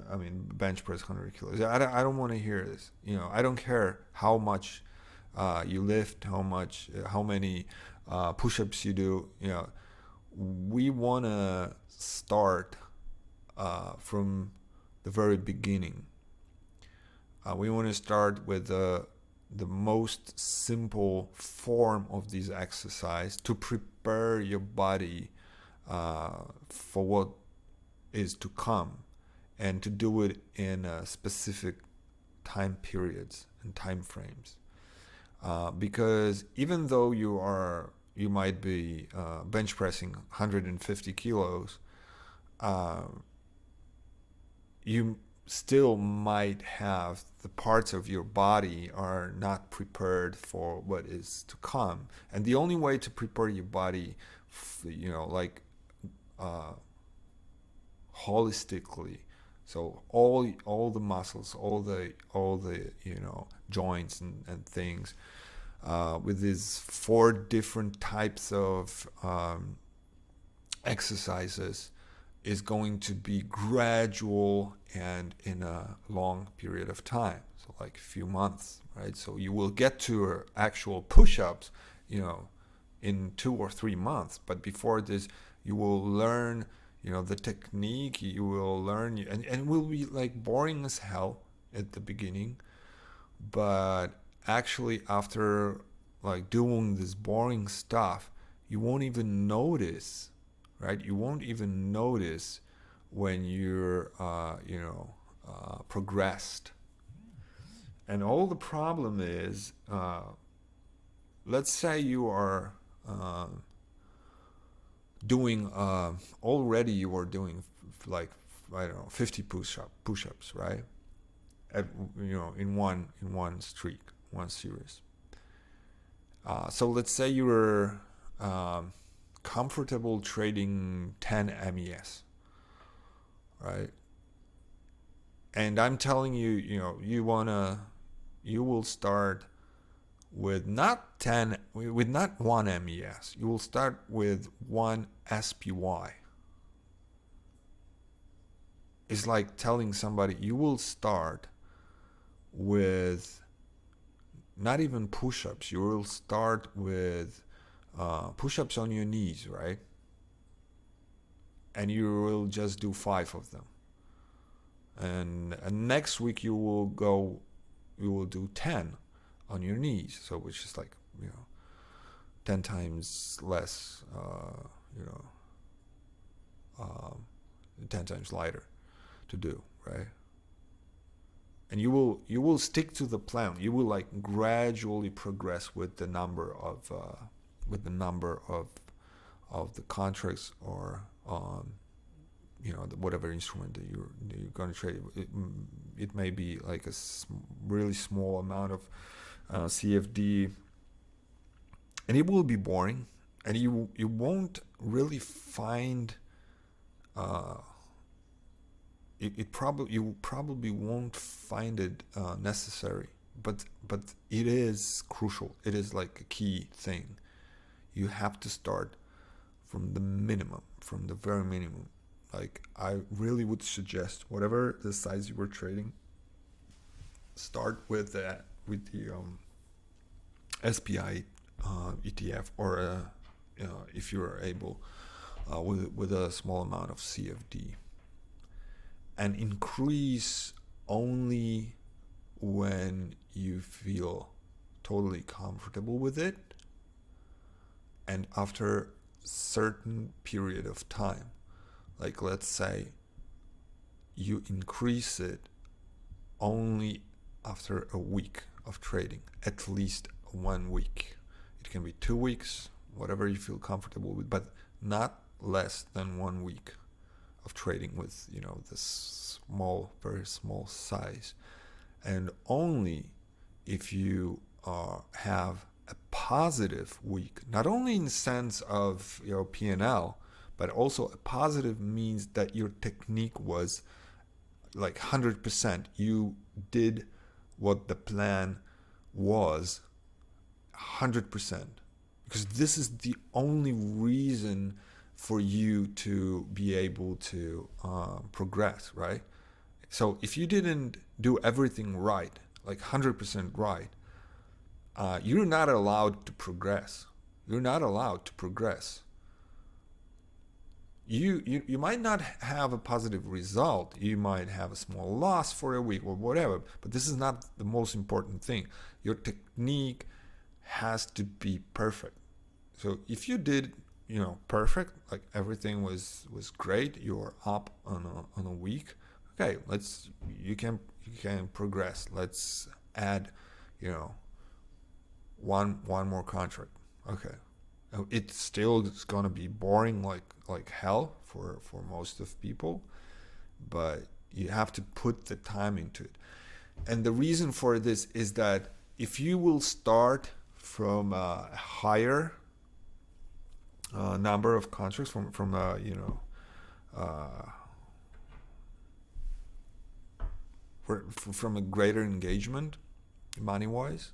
I mean, bench press 100 kilos. I don't want to hear this. I don't care how much you lift, how many push-ups you do. We want to start from the very beginning. We want to start with the most simple form of this exercise to prepare your body for what is to come, and to do it in specific time periods and time frames. Because even though you might be bench pressing 150 kilos, you still might have the parts of your body are not prepared for what is to come. And the only way to prepare your body, like holistically, so all the muscles, all the joints and things, with these 4 different types of exercises, is going to be gradual and in a long period of time, so like a few months, right? So you will get to actual push-ups, in 2 or 3 months. But before this, you will learn, the technique. You will learn, and it will be like boring as hell at the beginning. But actually, after like doing this boring stuff, you won't even notice, right? You won't even notice when you're, progressed. And all the problem is, let's say you are doing, already you are doing like, I don't know, 50 push-ups, right? In one streak, one series. So let's say you were comfortable trading 10 MES, right? And I'm telling you, you will start with not 1 MES. You will start with 1 SPY. It's like telling somebody you will start with not even push-ups. You will start with push-ups on your knees, right? And you will just do 5 of them. And next week you will do 10 on your knees. So which is like, 10 times less, 10 times lighter to do, right? and you will stick to the plan. You will like gradually progress with the number of the contracts, or whatever instrument that you're going to trade. It may be like a really small amount of CFD, and it will be boring, and you won't really find you probably won't find it necessary, but it is crucial. It is like a key thing. You have to start from the minimum, from the very minimum. Like, I really would suggest, whatever the size you were trading, start with the SPI ETF, or if you are able, with a small amount of CFD, and increase only when you feel totally comfortable with it, and after certain period of time. Like, let's say you increase it only after a week of trading, at least 1 week. It can be 2 weeks, whatever you feel comfortable with, but not less than 1 week of trading with this very small size. And only if you have a positive week, not only in the sense of your P&L, but also a positive means that your technique was like 100%. You did what the plan was 100%, because this is the only reason for you to be able to progress, right? So if you didn't do everything right, like 100% right, you're not allowed to progress. You're not allowed to progress. You might not have a positive result. You might have a small loss for a week or whatever, but this is not the most important thing. Your technique has to be perfect. So if you did perfect, like everything was great, you're up on a week, okay, you can progress. Let's add one more contract. Okay, it still is gonna be boring like hell for most of people, but you have to put the time into it. And the reason for this is that if you will start from a higher number of contracts, from a greater engagement money wise,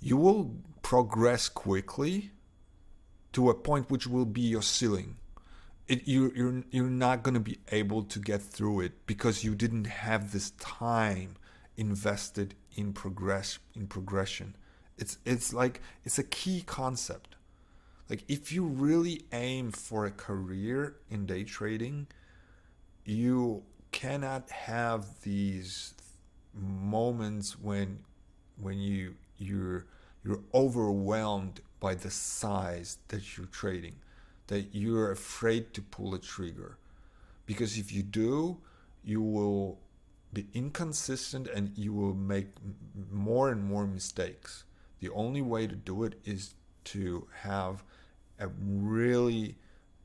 you will progress quickly to a point which will be your ceiling. You're not going to be able to get through it because you didn't have this time invested in progression. It's a key concept. Like, if you really aim for a career in day trading, you cannot have these moments when you're overwhelmed by the size that you're trading, that you're afraid to pull a trigger. Because if you do, you will be inconsistent and you will make more and more mistakes. The only way to do it is to have a really,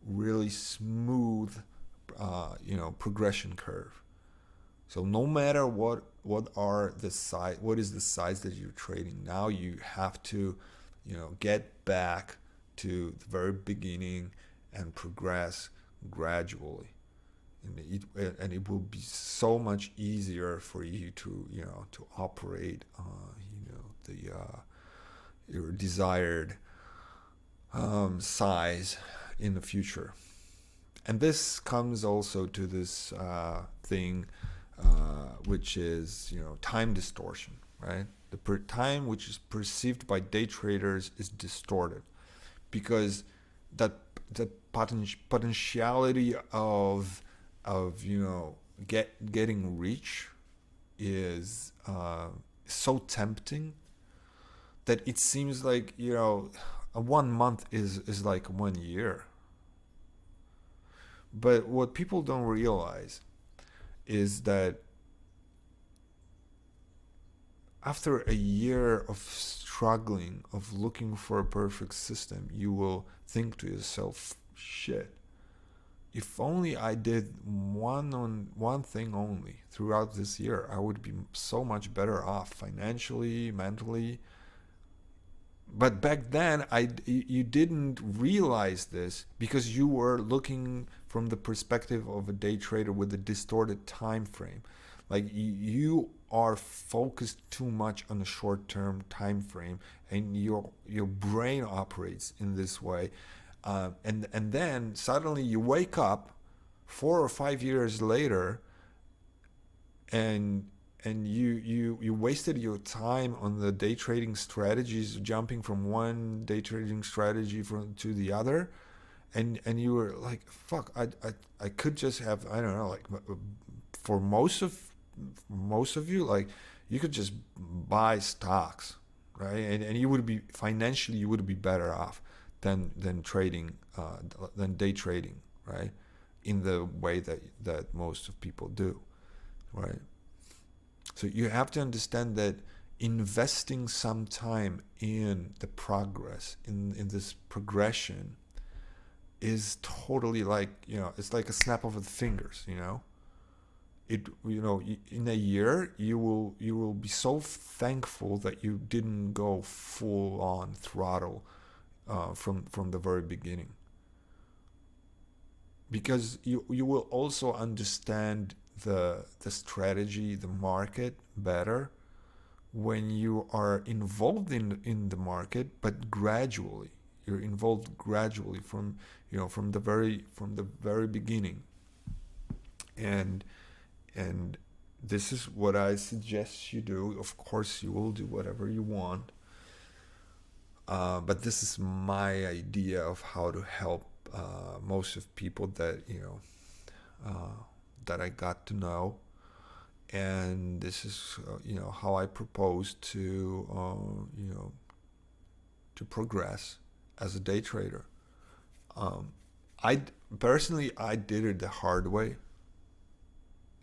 really smooth progression curve. So no matter what is the size that you're trading now, you have to get back to the very beginning and progress gradually, and it will be so much easier for you to operate your desired size in the future. And this comes also to this thing which is time distortion, right? The time which is perceived by day traders is distorted, because the potentiality of getting rich is so tempting that it seems like a 1 month is like 1 year. But what people don't realize is that after a year of struggling, of looking for a perfect system, you will think to yourself, shit, if only I did one thing only throughout this year, I would be so much better off financially, mentally. But back then, you didn't realize this because you were looking from the perspective of a day trader with a distorted time frame. Like you are focused too much on the short-term time frame, and your brain operates in this way. And then suddenly you wake up 4 or 5 years later, and you wasted your time on the day trading strategies, jumping from one day trading strategy to the other, and you were like, fuck, I could just have, I don't know, like, for most of you, like, you could just buy stocks, right? And you would be financially, you would be better off than trading, than day trading, right? In the way that most of people do, right? So you have to understand that investing some time in the progress, in this progression, is totally like, it's like a snap of the fingers, in a year you will be so thankful that you didn't go full on throttle from the very beginning, because you will also understand the strategy, the market better when you are involved in the market, but gradually. You're involved gradually from the very beginning, and this is what I suggest you do. Of course, you will do whatever you want, but this is my idea of how to help most of people that that I got to know, and this is how I propose to to progress as a day trader. I personally, I did it the hard way.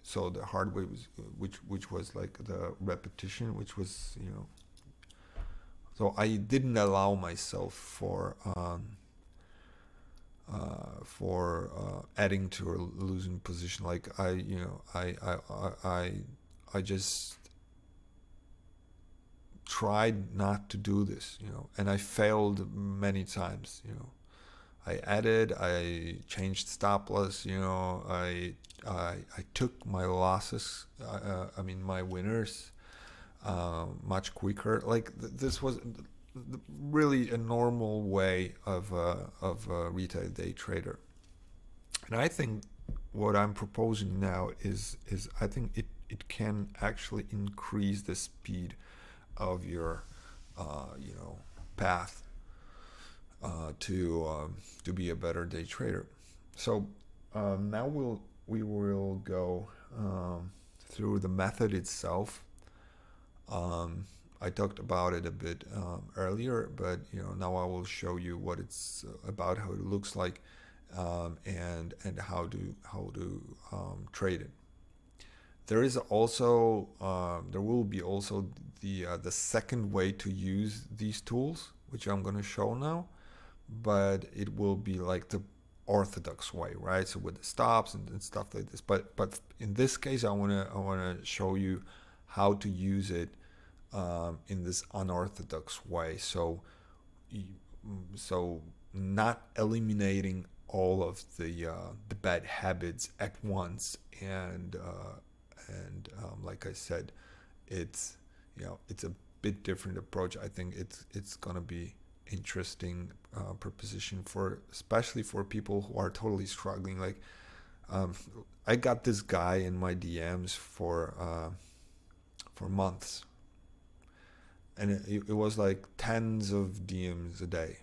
So the hard way was which was like the repetition, which was so I didn't allow myself for adding to a losing position. Like I just tried not to do this, and I failed many times. I added, I changed stop loss, I took my losses, I mean my winners, much quicker. Like this was really a normal way of a retail day trader. And I think what I'm proposing now is I think it can actually increase the speed of your path to be a better day trader. So now we will go through the method itself. I talked about it a bit earlier, but now I will show you what it's about, how it looks like, and how to trade it. There is also there will be also the second way to use these tools, which I'm going to show now, but it will be like the orthodox way, right? So with the stops and stuff like this. But in this case, I wanna show you how to use it in this unorthodox way. So not eliminating all of the bad habits at once, and like I said, it's it's a bit different approach. I think it's gonna be interesting proposition especially for people who are totally struggling. Like I got this guy in my DMs for months, and it was like tens of DMs a day,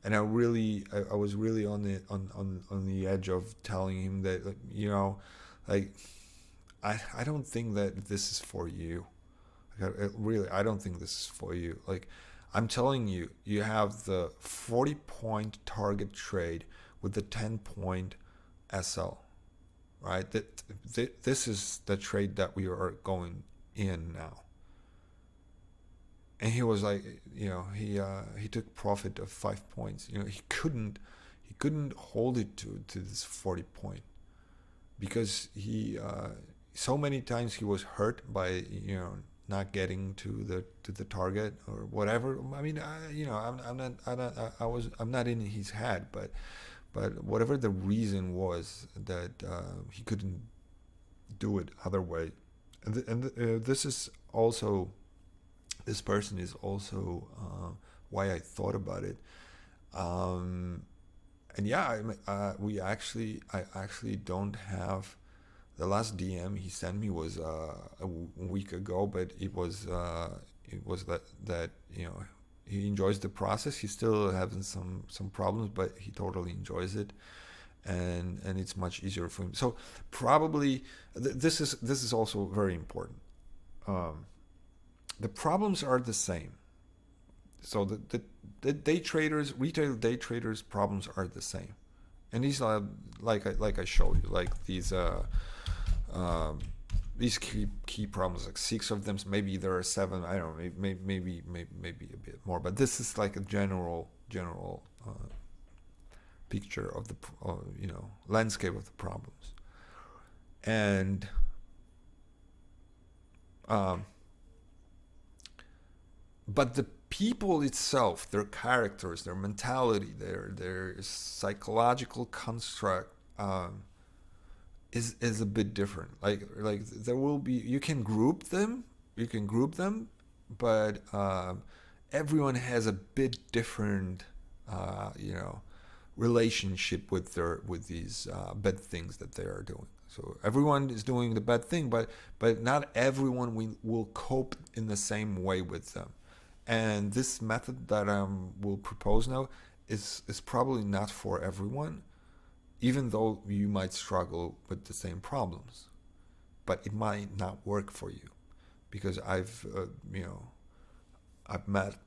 and I was really on the edge of telling him that like I don't think that this is for you. Like, I don't think this is for you. Like, I'm telling you, you have the 40-point target trade with the 10-point SL, right? This is the trade that we are going in now. and he was like, he took profit of 5 points. He couldn't hold it to this 40 point, because he so many times he was hurt by not getting to the target or whatever. I mean, I'm not in his head, but whatever the reason was that he couldn't do it other way. This is also, this person is also why I thought about it. And yeah, I actually don't have, the last DM he sent me was a week ago, but it was that he enjoys the process. He's still having some problems, but he totally enjoys it, and it's much easier for him. So probably this is also very important. The problems are the same. So the day traders, retail day traders problems are the same, and these are like I showed you, like these key problems, like 6 of them. Maybe there are 7. I don't know. Maybe a bit more. But this is like a general picture of the landscape of the problems, and but the people itself, their characters, their mentality, their psychological construct is a bit different. Like there will be, you can group them, but everyone has a bit different relationship with these bad things that they are doing. So everyone is doing the bad thing, but not everyone will cope in the same way with them. And this method that I will propose now is probably not for everyone, even though you might struggle with the same problems. But it might not work for you, because I've met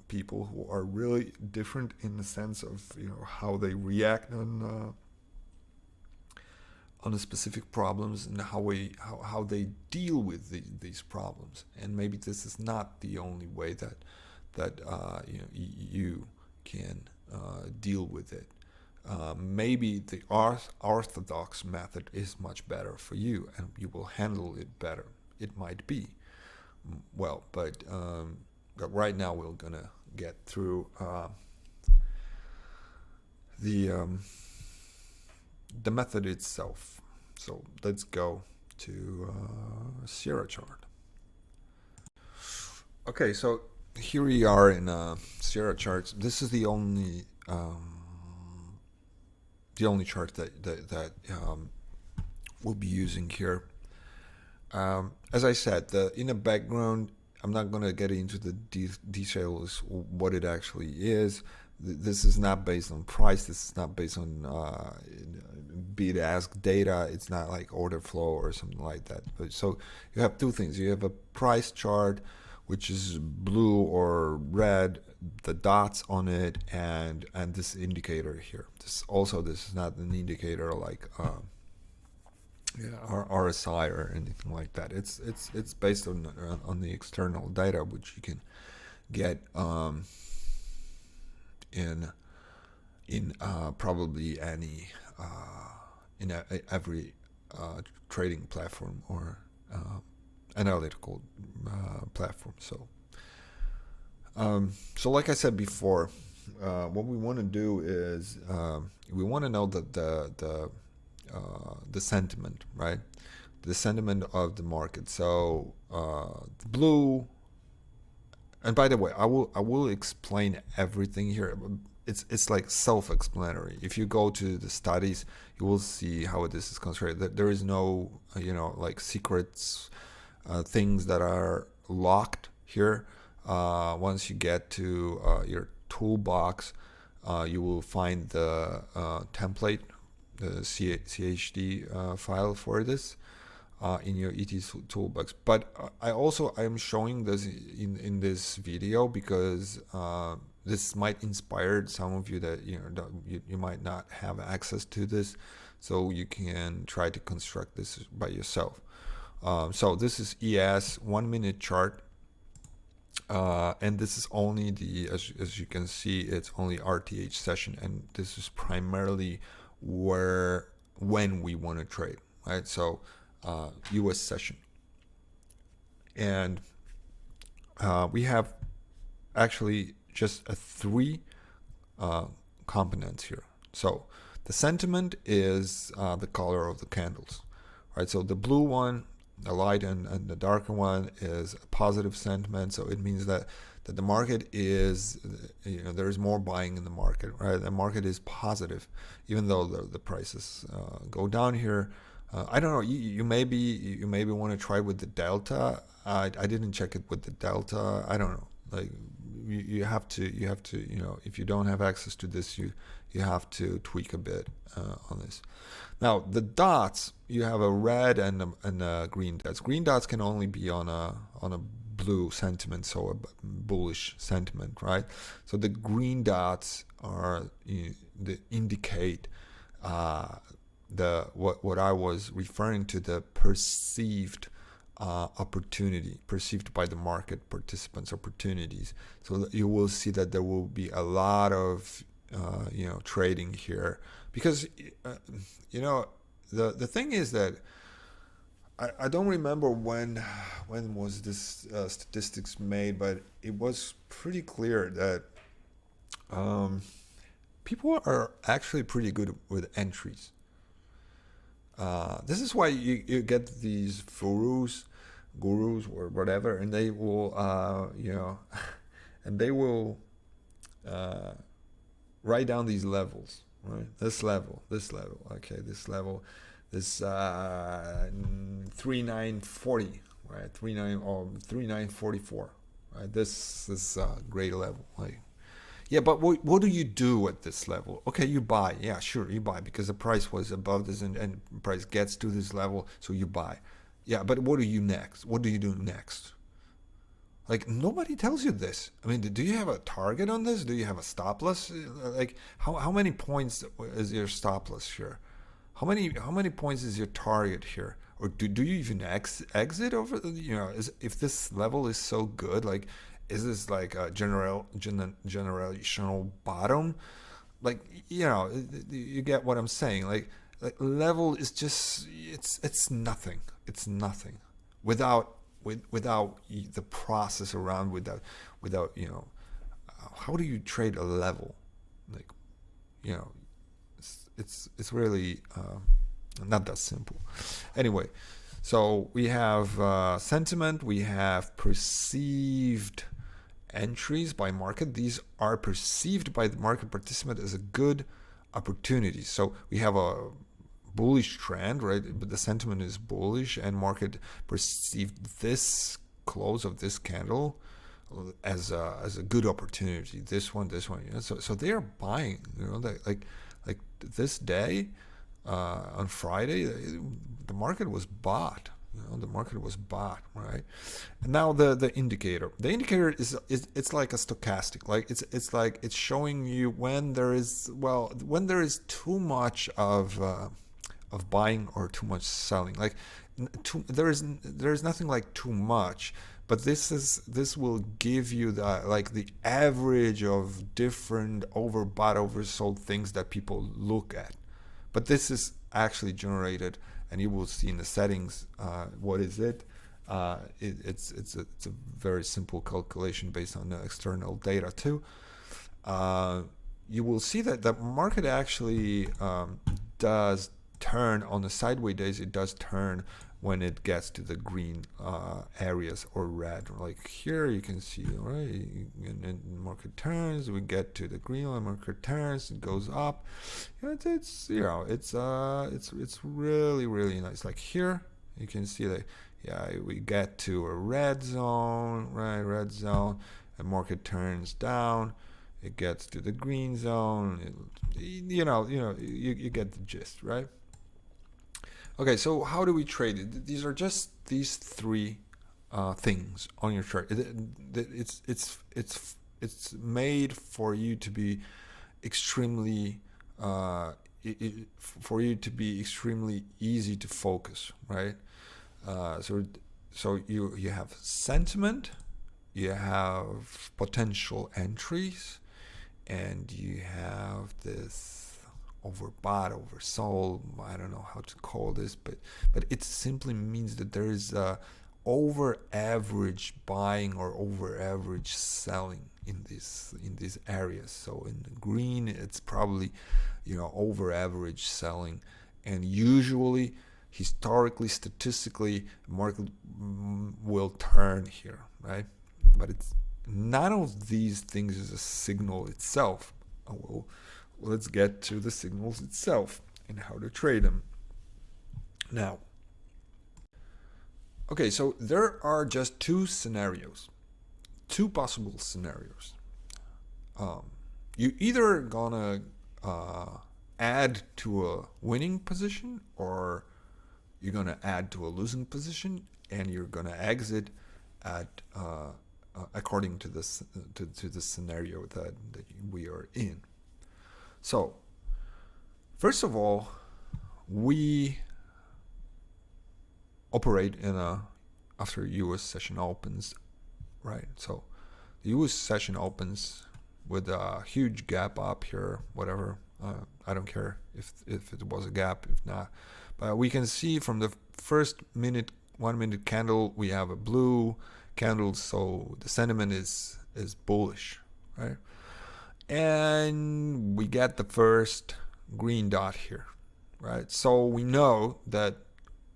people who are really different in the sense of how they react on the specific problems, and how they deal with these problems. And maybe this is not the only way that you can deal with it. Maybe the orthodox method is much better for you, and you will handle it better. It might be. Well, but right now we're gonna get through the method itself. So let's go to Sierra chart. Okay, so here we are in Sierra charts. This is the only chart that we'll be using here. As I said, in the background, I'm not going to get into the details what it actually is. This is not based on price. This is not based on bid-ask data. It's not like order flow or something like that. So you have 2 things. You have a price chart, which is blue or red, the dots on it, and this indicator here. This is not an indicator like RSI or anything like that. It's based on the external data, which you can get in probably any every trading platform or analytical platform. So like I said before, what we want to do is we want to know the sentiment, right? The sentiment of the market. So the blue. And by the way, I will explain everything here. It's like self-explanatory. If you go to the studies, you will see how this is constructed. There is no like secrets, things that are locked here. Once you get to your toolbox, you will find the template, the CHD file for this. In your ET toolbox. But I am showing this in this video because this might inspire some of you that you might not have access to this, so you can try to construct this by yourself. So this is ES 1 minute chart. and this is only as you can see, it's only RTH session, and this is primarily when we want to trade, right? So US session, and we have actually just three components here. So the sentiment is the color of the candles, right? So the blue one, the light and the darker one, is a positive sentiment. So it means that the market is, there is more buying in the market, right? The market is positive, even though the prices go down here. I don't know. You maybe want to try with the delta. I didn't check it with the delta. I don't know. Like you have to if you don't have access to this, you have to tweak a bit on this. Now the dots, you have a red and a green dots. Green dots can only be on a blue sentiment, so a bullish sentiment, right? So the green dots are the indicate what I was referring to, the perceived opportunity, perceived by the market participants opportunities. So you will see that there will be a lot of trading here, because the thing is that I don't remember when was this statistics made, but it was pretty clear that people are actually pretty good with entries. This is why you get these gurus or whatever, and they will and they will write down these levels, right? This level, okay, this level, this 3940, right? 3944, right? This is a great level, like. Yeah, but what do you do at this level? Okay, you buy. Yeah, sure, you buy because the price was above this, and price gets to this level, so you buy. Yeah, but what do you next? What do you do next? Like, nobody tells you this. I mean, do you have a target on this? Do you have a stop loss? Like, how many points is your stop loss here? How many points is your target here? Or do you even exit over? If this level is so good, like, is this like a generational bottom? Like, you get what I'm saying. Like level is just it's nothing. It's nothing without the process around, without how do you trade a level? Like, it's really not that simple. Anyway, so we have sentiment, we have perceived entries by market. These are perceived by the market participant as a good opportunity. So we have a bullish trend, right? But the sentiment is bullish, and market perceived this close of this candle as a good opportunity. This one. So they are buying. Like this day on Friday, the market was bought. The market was bought, right? And now the indicator. The indicator is it's like a stochastic. Like it's like it's showing you when there is too much of buying or too much selling. Like there is nothing like too much, but this will give you the average of different overbought, oversold things that people look at. But this is actually generated, and you will see in the settings what is it. It's a very simple calculation based on the external data too. You will see that the market actually does turn on the sideways days. It does turn when it gets to the green areas or red. Like here you can see, right? And market turns, we get to the green line, market turns, it goes up. It's really, really nice. Like here you can see that, we get to a red zone, right? Red zone, and market turns down. It gets to the green zone. You get the gist, right? Okay, so how do we trade it? These are just these three things on your chart. It's made for you to be extremely easy to focus, right? So you have sentiment, you have potential entries, and you have this overbought, oversold. I don't know how to call this, but it simply means that there is a over average buying or over average selling in these areas. So in the green, it's probably, over average selling, and usually, historically, statistically, market will turn here, right? But it's none of these things is a signal itself. Well, let's get to the signals itself and how to trade them. Now, okay, so there are just two possible scenarios. You either gonna add to a winning position, or you're gonna add to a losing position, and you're gonna exit at according to this to the scenario that we are in. So, first of all, we operate after US session opens, right? So the US session opens with a huge gap up here, whatever. I don't care if it was a gap, if not. But we can see from the first 1 minute candle, we have a blue candle, so the sentiment is bullish, right? And we get the first green dot here, right? So we know that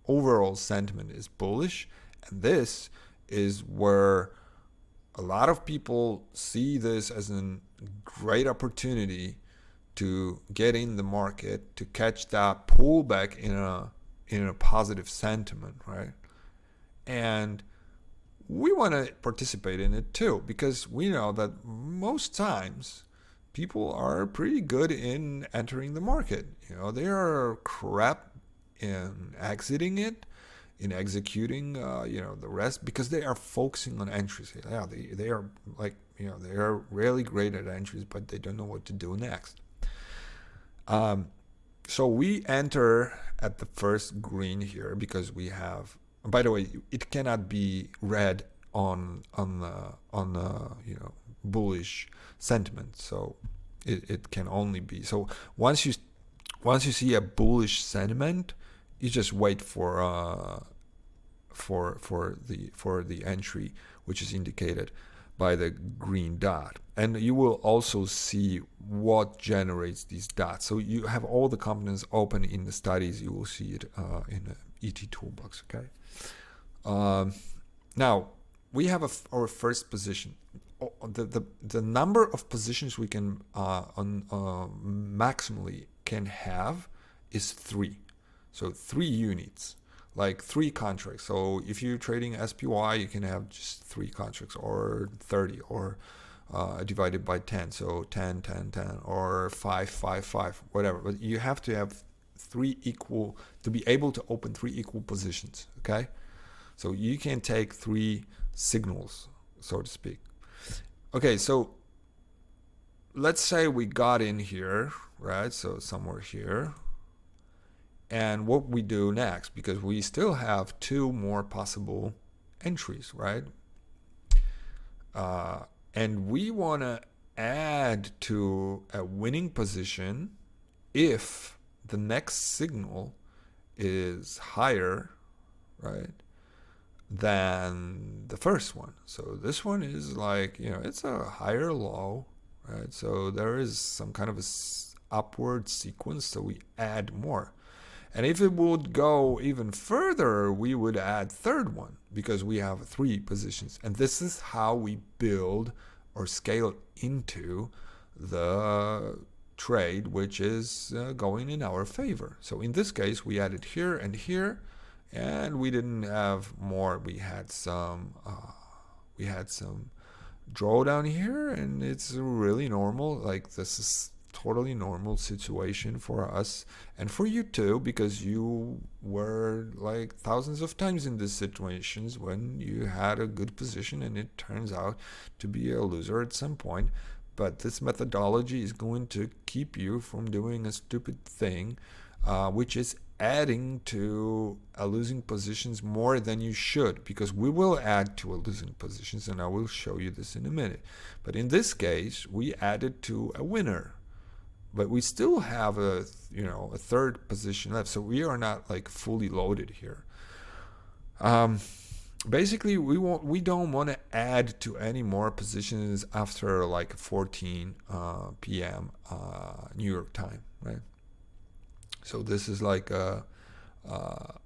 overall sentiment is bullish, and this is where a lot of people see this as a great opportunity to get in the market, to catch that pullback in a positive sentiment, right? And we want to participate in it too, because we know that most times people are pretty good in entering the market. They are crap in exiting it, in executing, the rest, because they are focusing on entries. Yeah, they are they are really great at entries, but they don't know what to do next. So we enter at the first green here because we have. By the way, it cannot be read on bullish sentiment. So it can only be. So once you see a bullish sentiment, you just wait for the entry, which is indicated by the green dot, and you will also see what generates these dots. So you have all the components open in the studies. You will see it in the ET toolbox. Okay. Now we have our first position. The number of positions we can maximally can have is 3. So 3 units, like 3 contracts. So if you're trading SPY, you can have just 3 contracts, or 30, or divided by 10. So 10, 10, 10, or 5, 5, 5, whatever. But you have to have 3 equal, to be able to open 3 equal positions, okay? So you can take 3 signals, so to speak. Okay, so let's say we got in here, right? So somewhere here. And what we do next, because we still have 2 more possible entries, right? And we want to add to a winning position if the next signal is higher, right, than the first one. So this one is like, it's a higher low, right? So there is some kind of a upward sequence, so we add more. And if it would go even further, we would add third one, because we have 3 positions. And this is how we build or scale into the trade, which is going in our favor. So in this case, we added here and here, and we didn't have more. We had some drawdown here, and it's really normal. Like, this is totally normal situation for us and for you too, because you were like thousands of times in these situations when you had a good position and it turns out to be a loser at some point. But this methodology is going to keep you from doing a stupid thing, which is adding to a losing positions more than you should, because we will add to a losing positions, and I will show you this in a minute. But in this case, we added to a winner, but we still have a third position left, so we are not like fully loaded here. Basically, we don't want to add to any more positions after like 14 p.m. New York time, right? So this is like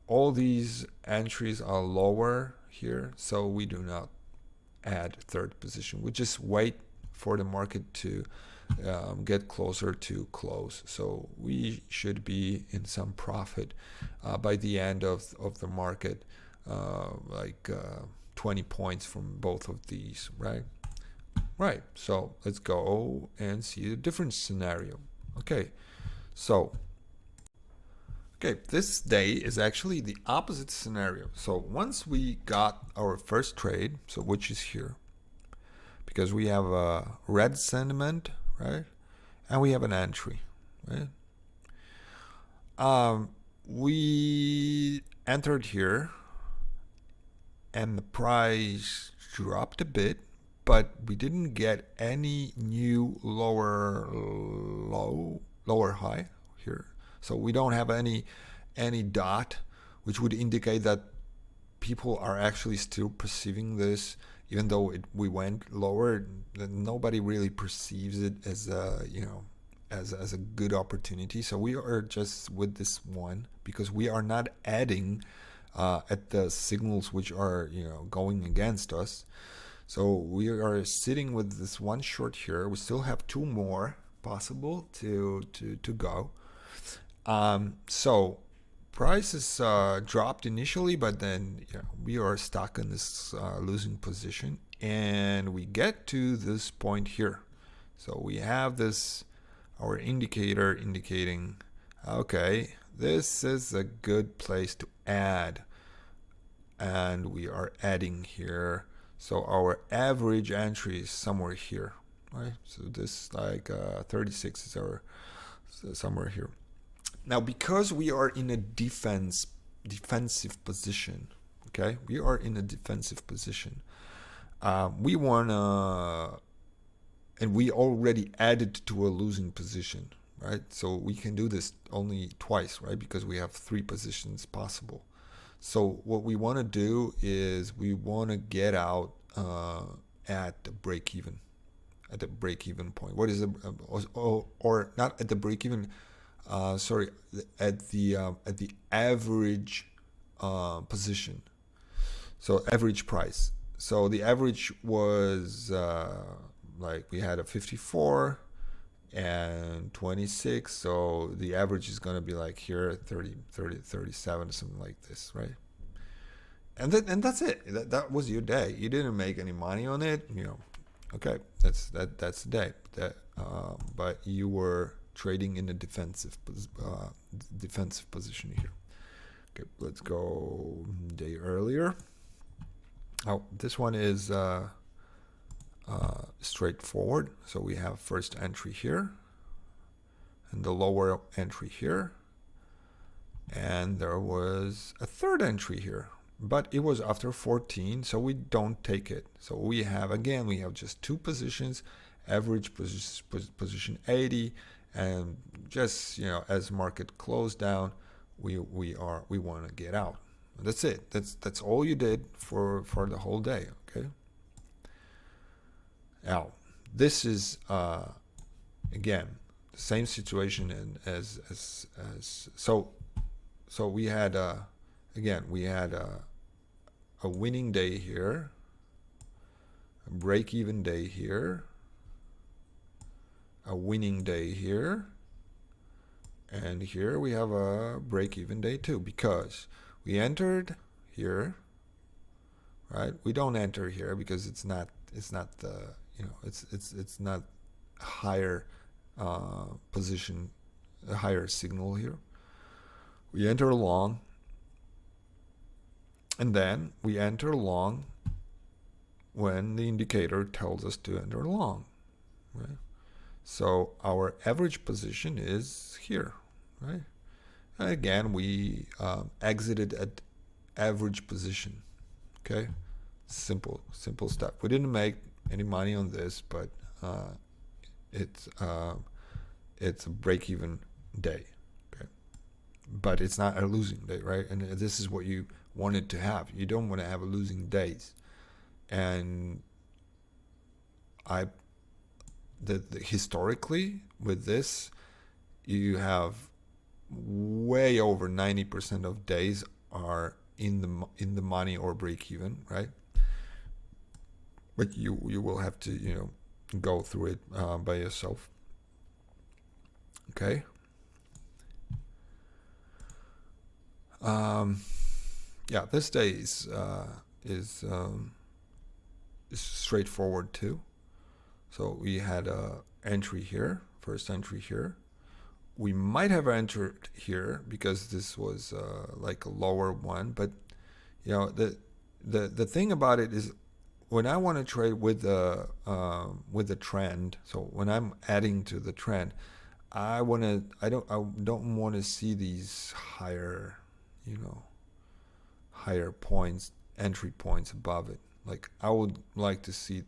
all these entries are lower here, so we do not add third position. We just wait for the market to get closer to close. So we should be in some profit by the end of the market, like 20 points from both of these, right? Right. So let's go and see a different scenario. Okay. So this day is actually the opposite scenario. So once we got our first trade, so which is here, because we have a red sentiment, right? And we have an entry, right? We entered here and the price dropped a bit, but we didn't get any new lower high here. So we don't have any dot, which would indicate that people are actually still perceiving this, even though we went lower. Nobody really perceives it as a as a good opportunity. So we are just with this one because we are not adding at the signals which are going against us. So we are sitting with this one short here. We still have two more possible to go. So prices dropped initially, but then we are stuck in this losing position, and we get to this point here. So we have this, our indicator indicating, okay, this is a good place to add, and we are adding here. So our average entry is somewhere here, right? So this like 36 is our somewhere here. Now, because we are in a defensive position, okay, we are in a defensive position. We wanna, and we already added to a losing position, right? So we can do this only twice, right? Because we have three positions possible. So what we want to do is we want to get out at the break even, point. What is or not at the break even? Sorry, at the average position. So average price. So the average was like we had a 54 and 26. So the average is going to be like here 30, 37, something like this, right? And that's it. That was your day. You didn't make any money on it, Okay, that's the day. But you were trading in a defensive position here. Okay, let's go day earlier. Oh, this one is straightforward. So we have first entry here and the lower entry here, and there was a third entry here, but it was after 14, so we don't take it. So we have just two positions, average position 80, and just as market closed down, we want to get out. That's it. That's all you did for the whole day. Okay. Now this is again the same situation, and as so we had again we had a winning day here, a break-even day here, a winning day here, and here we have a break-even day too, because we entered here, right? We don't enter here because it's not the it's not higher position, a higher signal here. We enter long, and then we enter long when the indicator tells us to enter long, right? So our average position is here, right? Again, we exited at average position. Okay, simple step. We didn't make any money on this, but it's a break-even day. Okay, but it's not a losing day, right? And this is what you wanted to have. You don't want to have a losing days. And historically with this, you have way over 90% of days are in the money or break even, right? But you will have to go through it by yourself. Okay. Yeah, this day is straightforward too. So we had a entry here, first entry here. We might have entered here because this was like a lower one, but the thing about it is, when I want to trade with the trend, so when I'm adding to the trend, I don't want to see these higher points, entry points above it. Like I would like to see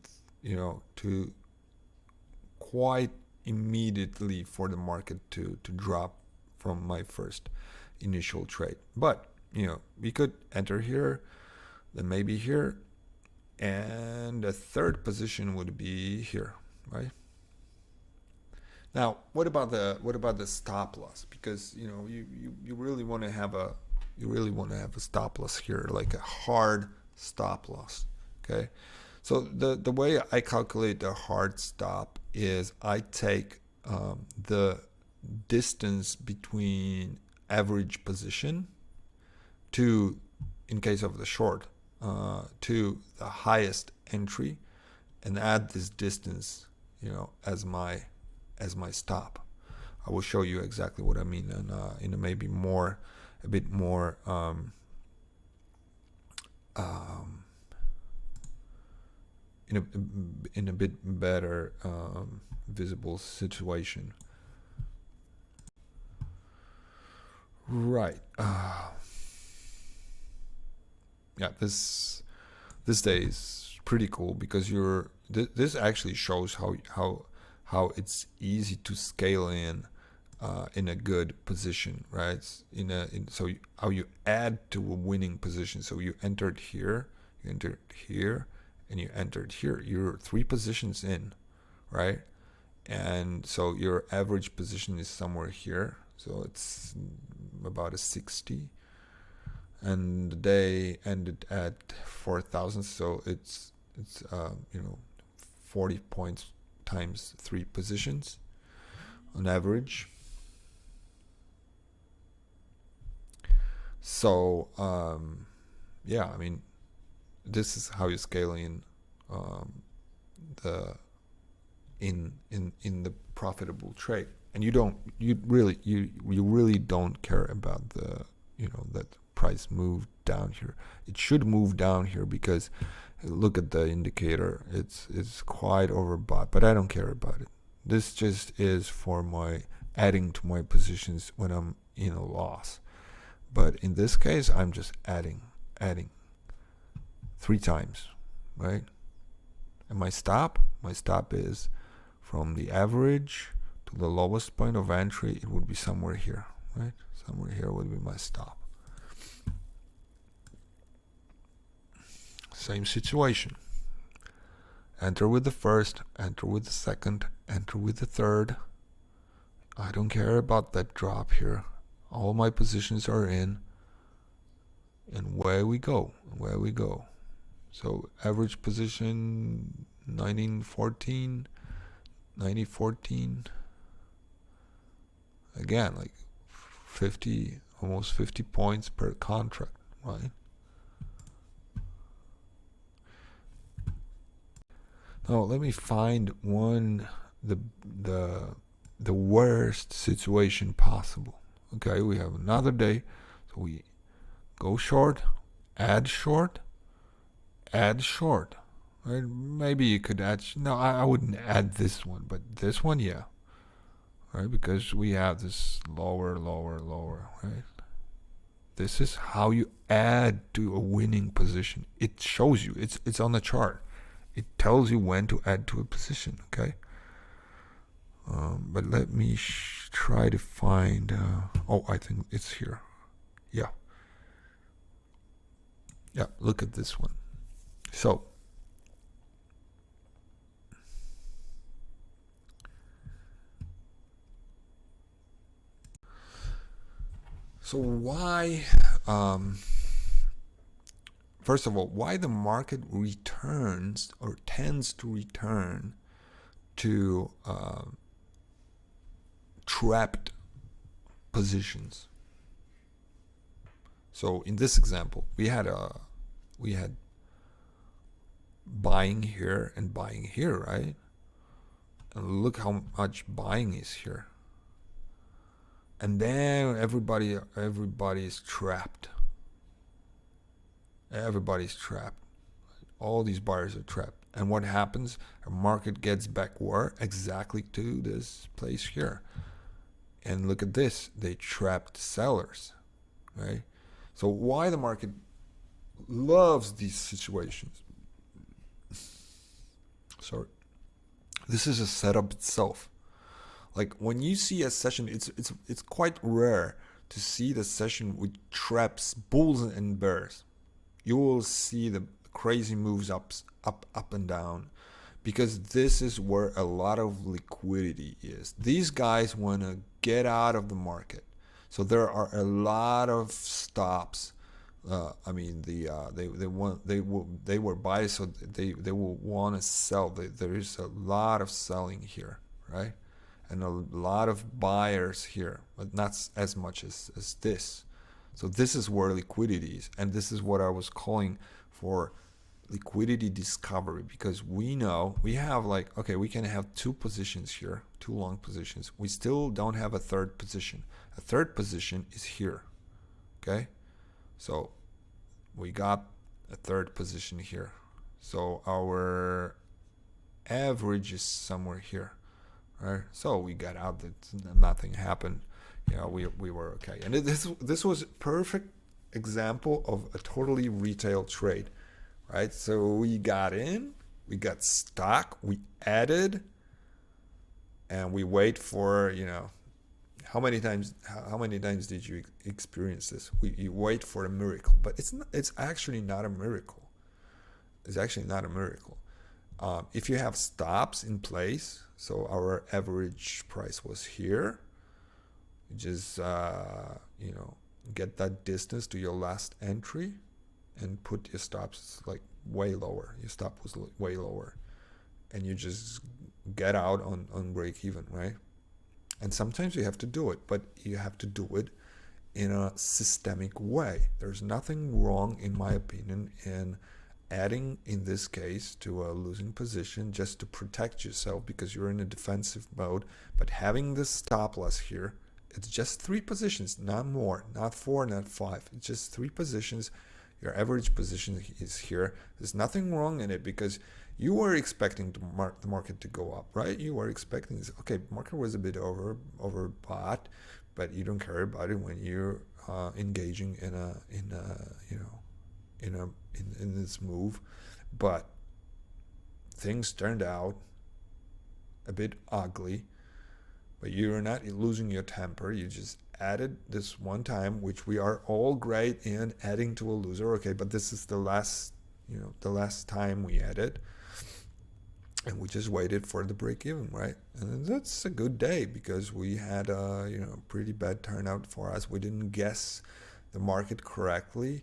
to quite immediately for the market to drop from my first initial trade. But we could enter here, then maybe here, and a third position would be here, right? Now, what about the stop loss? Because you really want to have a stop loss here, like a hard stop loss. Okay, so the way I calculate the hard stop is I take the distance between average position to, in case of the short, to the highest entry, and add this distance as my stop. I will show you exactly what I mean in a maybe a bit more in a bit better visible situation. Right. Yeah, this day is pretty cool because this actually shows how it's easy to scale in a good position, right? How you add to a winning position. So you entered here, and you entered here. You're 3 positions in, right? And so your average position is somewhere here. So it's about a 60. And the day ended at 4,000. So it's 40 points times 3 positions on average. So yeah, I mean, this is how you scale in the profitable trade, and you really don't care about the that price moved down here. It should move down here because look at the indicator, it's quite overbought, but I don't care about it. This just is for my adding to my positions when I'm in a loss. But in this case, I'm just adding 3 times, right? And my stop is from the average to the lowest point of entry. It would be somewhere here, right? Somewhere here would be my stop. Same situation. Enter with the first, enter with the second, enter with the third. I don't care about that drop here. All my positions are in, and where we go. So average position 1914, 9014. Again, like 50, almost 50 points per contract, right? Now let me find the worst situation possible. Okay, we have another day, so we go short, add short, right? Maybe you could add, no, I wouldn't add this one, but this one, yeah, right? Because we have this lower, right? This is how you add to a winning position. It shows you. It's on the chart. It tells you when to add to a position, okay? But let me try to find... oh, I think it's here. Yeah. Yeah, look at this one. So why, first of all, why the market returns or tends to return to trapped positions? So in this example, we had buying here and buying here, right? And look how much buying is here. And then everybody is trapped. Everybody's trapped. All these buyers are trapped. And what happens? A market gets back where? Exactly to this place here. And look at this. They trapped sellers, right? So why the market loves these situations? Sorry. This is a setup itself. Like when you see a session, it's quite rare to see the session with traps, bulls and bears. You will see the crazy moves up and down, because this is where a lot of liquidity is. These guys want to get out of the market, so there are a lot of stops. I mean, they were buyers, so they will want to sell. There is a lot of selling here, right? And a lot of buyers here, but not as much as this. So this is where liquidity is, and this is what I was calling for liquidity discovery, because we know we have, like, okay, we can have two positions here, two long positions. We still don't have a third position. A third position is here, okay? So we got a third position here. So our average is somewhere here. Right? So we got out, that nothing happened. We were okay. And this was a perfect example of a totally retail trade, right? So we got in, we got stock, we added, and we wait for, how many times did you experience this? You wait for a miracle, but it's actually not a miracle. It's actually not a miracle. If you have stops in place, so our average price was here, you just get that distance to your last entry and put your stops like way lower. Your stop was way lower, and you just get out on break even, right? And sometimes you have to do it, but you have to do it in a systemic way. There's nothing wrong, in my opinion, in adding, in this case, to a losing position just to protect yourself because you're in a defensive mode. But having this stop loss here, it's just 3 positions, not more, not 4, not 5. It's just 3 positions. Your average position is here. There's nothing wrong in it, because you were expecting the market to go up, right? You were expecting this. Okay, market was a bit overbought, but you don't care about it when you're engaging in this move. But things turned out a bit ugly, but you're not losing your temper. You just added this one time, which we are all great in adding to a loser. Okay, but this is the last time we added, and we just waited for the break even, right? And that's a good day, because we had a pretty bad turnout for us. We didn't guess the market correctly,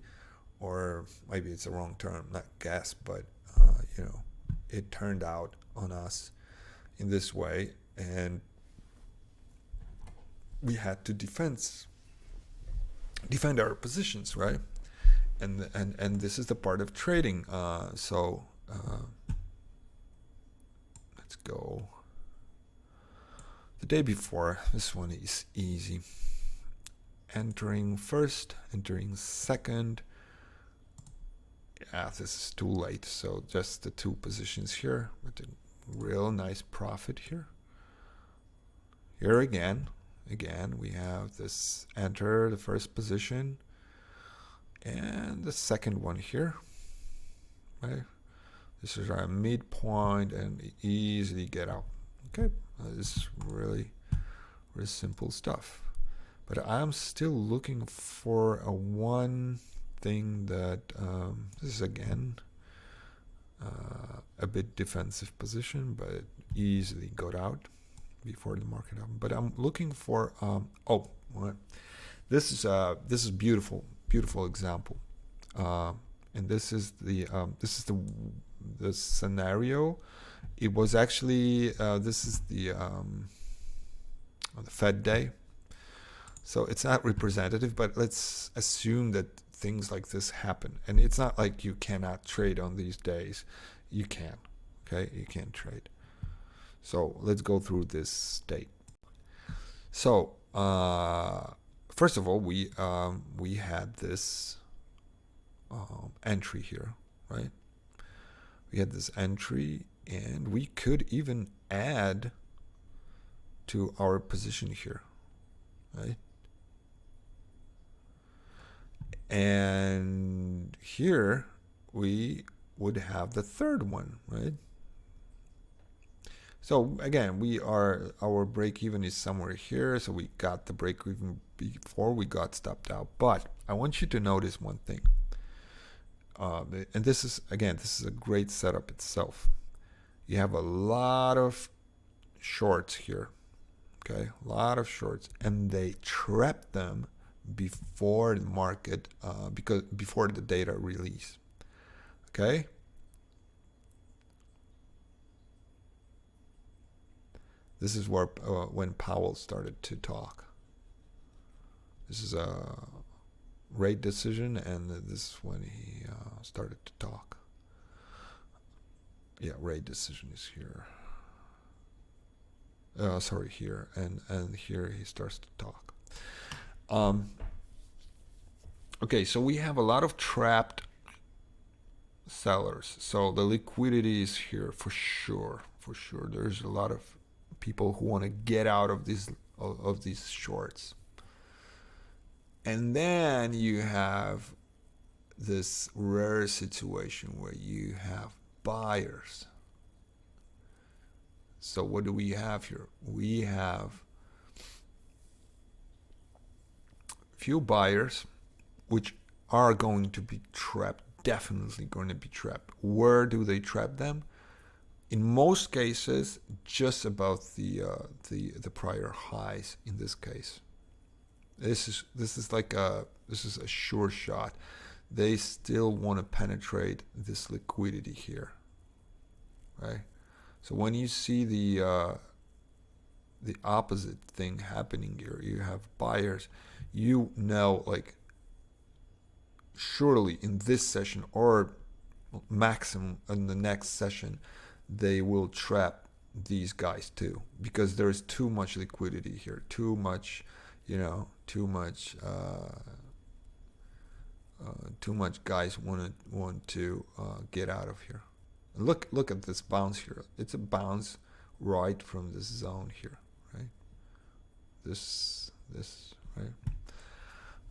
or maybe it's a wrong term, not guess, but it turned out on us in this way, and we had to defend our positions, right? And this is the part of trading. Let's go. The day before, this one is easy. Entering first, entering second. Yeah, this is too late, so just the 2 positions here with a real nice profit here. Here again we have this enter the first position and the second one here, right? This is our midpoint and easily get out. Okay, this is really simple stuff. But I'm still looking for a one thing that this is again a bit defensive position, but easily got out before the market opened. But I'm looking for this is beautiful example, and this is the scenario. It was actually this is the Fed day, so it's not representative, but let's assume that things like this happen. And it's not like you cannot trade on these days. You can, okay? You can trade. So let's go through this date. So first of all, we had this entry here, right? We had this entry, and we could even add to our position here, right? And here we would have the third one, right? So again, our break even is somewhere here, so we got the break even before we got stopped out. But I want you to notice one thing, and this is a great setup itself. You have a lot of shorts here, okay, a lot of shorts, and they trap them before the market, before the data release, okay. This is where when Powell started to talk. This is a rate decision, and this is when he started to talk. Yeah, rate decision is here. Sorry, here, and here he starts to talk. Okay, so we have a lot of trapped sellers. So the liquidity is here for sure. There's a lot of people who want to get out of these shorts. And then you have this rare situation where you have buyers. So what do we have here? We have few buyers which are going to be trapped, definitely going to be trapped. Where do they trap them? In most cases, just about the prior highs. In this case, this is a sure shot. They still want to penetrate this liquidity here, right? So when you see the opposite thing happening here, you have buyers. You know, like surely in this session or maximum in the next session, they will trap these guys too, because there's too much liquidity here, too much guys want to get out of here. Look at this bounce here. It's a bounce right from this zone here, right? This right.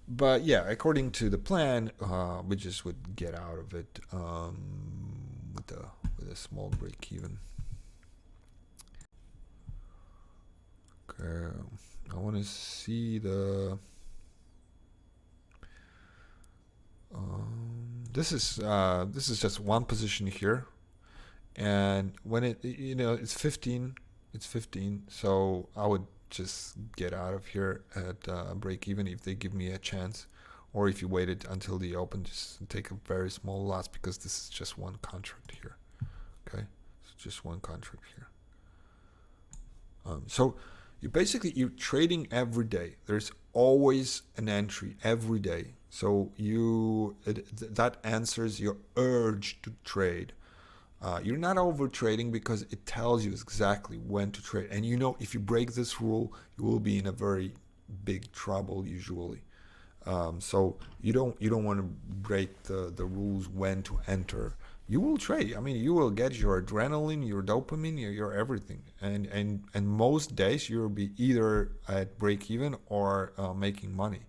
But yeah, according to the plan, we just would get out of it with a small break even. Okay, I want to see the. This is just one position here, and when it's 15, so I would just get out of here at break even if they give me a chance, or if you waited until the open, just take a very small loss, because this is just one contract here. Okay, it's just one contract here. So you're trading every day. There's always an entry every day. So that answers your urge to trade. You're not over trading because it tells you exactly when to trade. And if you break this rule, you will be in a very big trouble usually. So you don't want to break the rules when to enter, you will trade. I mean, you will get your adrenaline, your dopamine, your everything. And most days you'll be either at break even or making money.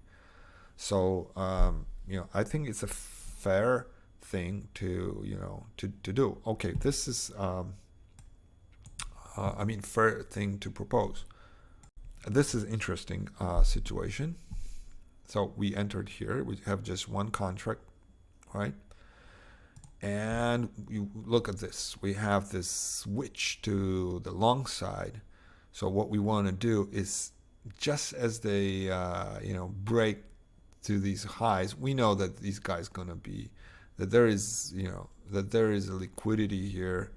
So I think it's a fair thing to to do. Okay, this is fair thing to propose. This is interesting situation. So we entered here. We have just one contract, right? And you look at this. We have this switch to the long side. So what we want to do is, just as they break to these highs, we know that these guys gonna be that there is a liquidity here,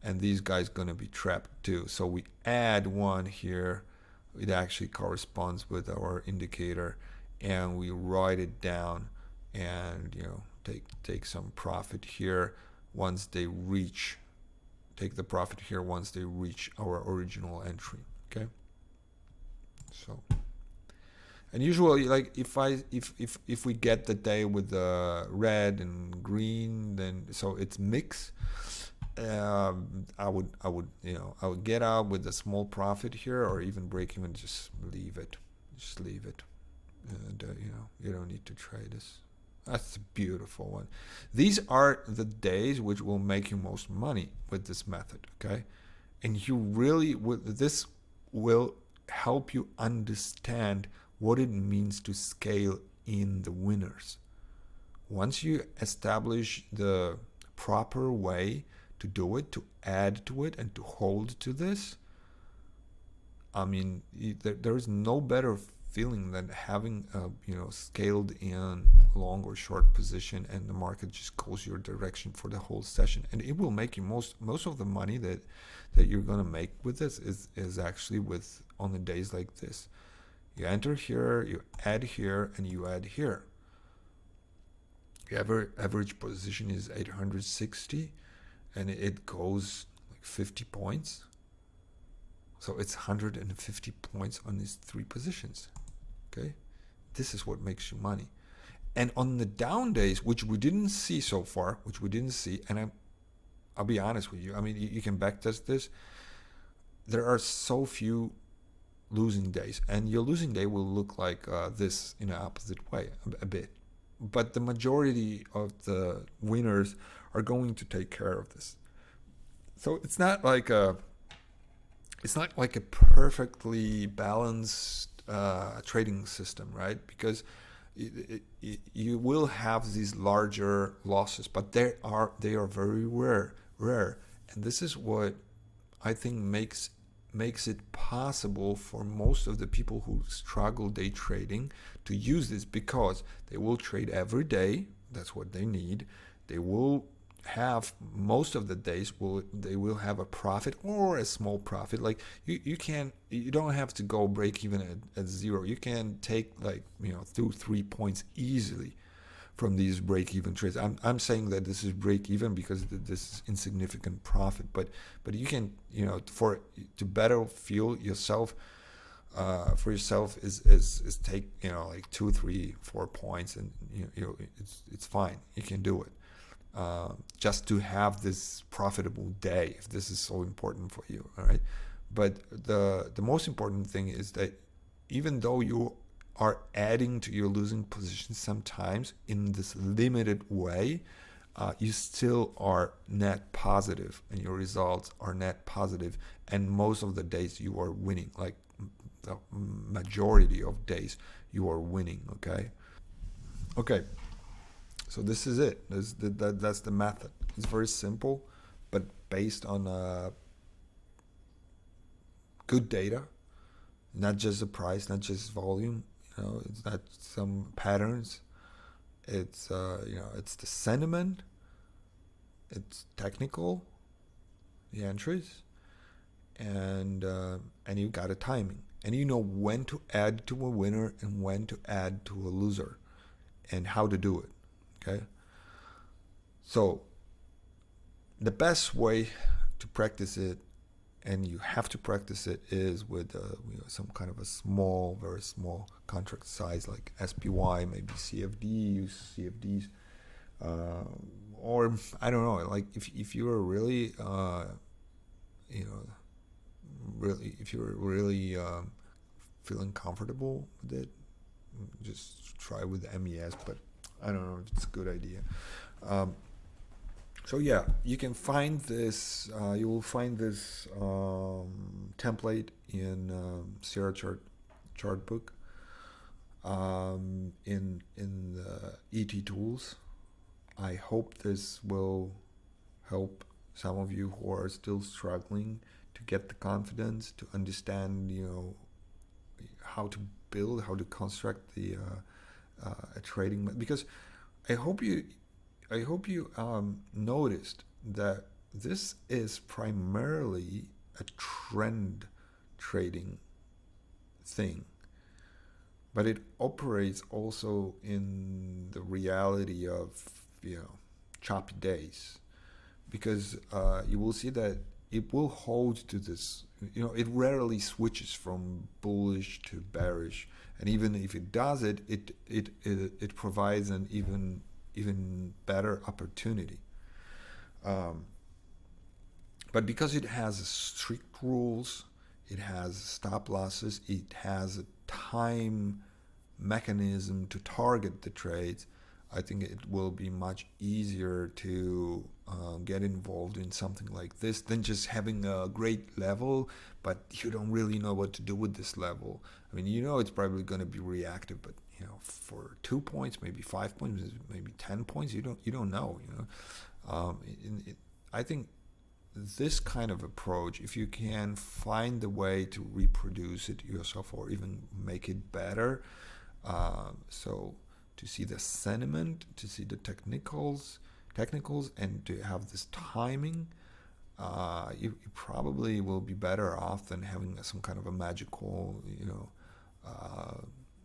and these guys gonna be trapped too. So we add one here. It actually corresponds with our indicator, and we write it down, and take some profit here once they reach take the profit here once they reach our original entry. Okay, so, and usually, like, if we get the day with the red and green, then so it's mixed. I would get out with a small profit here, or even break even. Just leave it, and you don't need to trade this. That's a beautiful one. These are the days which will make you most money with this method, okay? And you really this will help you understand what it means to scale in the winners. Once you establish the proper way to do it, to add to it, and to hold to this, I mean, there is no better feeling than having scaled in long or short position, and the market just goes your direction for the whole session, and it will make you most of the money that you're going to make with this is actually on the days like this. You enter here, you add here, and you add here. Your average position is 860, and it goes like 50 points. So it's 150 points on these three positions. Okay, this is what makes you money. And on the down days, which we didn't see so far, and I'll be honest with you, I mean, you can backtest this. There are so few losing days, and your losing day will look like this in an opposite way a bit. But the majority of the winners are going to take care of this. So it's not like a perfectly balanced trading system, right? Because you will have these larger losses, but they are very rare, and this is what I think makes it possible for most of the people who struggle day trading to use this, because they will trade every day. That's what they need. They will have most of the days they will have a profit or a small profit. Like you don't have to go break even at zero. You can take 2-3 points easily from these break even trades. I'm saying that this is break even because this is insignificant profit, but you can to better feel yourself for yourself is take 2, 3, 4 points, and it's fine. You can do it. Just to have this profitable day, if this is so important for you, all right? But the most important thing is that even though you are adding to your losing position sometimes in this limited way, you still are net positive, and your results are net positive, and most of the days you are winning. Like the majority of days you are winning. Okay. So this is it. That's the method. It's very simple, but based on good data, not just the price, not just volume. It's not some patterns. It's it's the sentiment. It's technical, the entries, and you got a timing, and you know when to add to a winner and when to add to a loser, and how to do it. Okay, so the best way to practice it, and you have to practice it, is with some kind of a very small contract size, like SPY, maybe CFD. Use CFDs, or I don't know, like if you're really you know really if you're really feeling comfortable with it, just try with MES, but I don't know if it's a good idea. So yeah, you can find this. You will find this template in Sierra chart book in the ET tools. I hope this will help some of you who are still struggling to get the confidence to understand, how to build, how to construct the a trading, because I hope you noticed that this is primarily a trend trading thing, but it operates also in the reality of choppy days, because you will see that it will hold to this. It rarely switches from bullish to bearish, and even if it does it provides an even better opportunity. But because it has strict rules, it has stop losses, it has a time mechanism to target the trades, I think it will be much easier to get involved in something like this than just having a great level, but you don't really know what to do with this level. I mean, it's probably going to be reactive, but for 2 points, maybe 5 points, maybe 10 points, you don't know. I think this kind of approach, if you can find the way to reproduce it yourself or even make it better, so to see the sentiment, to see the technicals, and to have this timing, you probably will be better off than having some kind of a magical,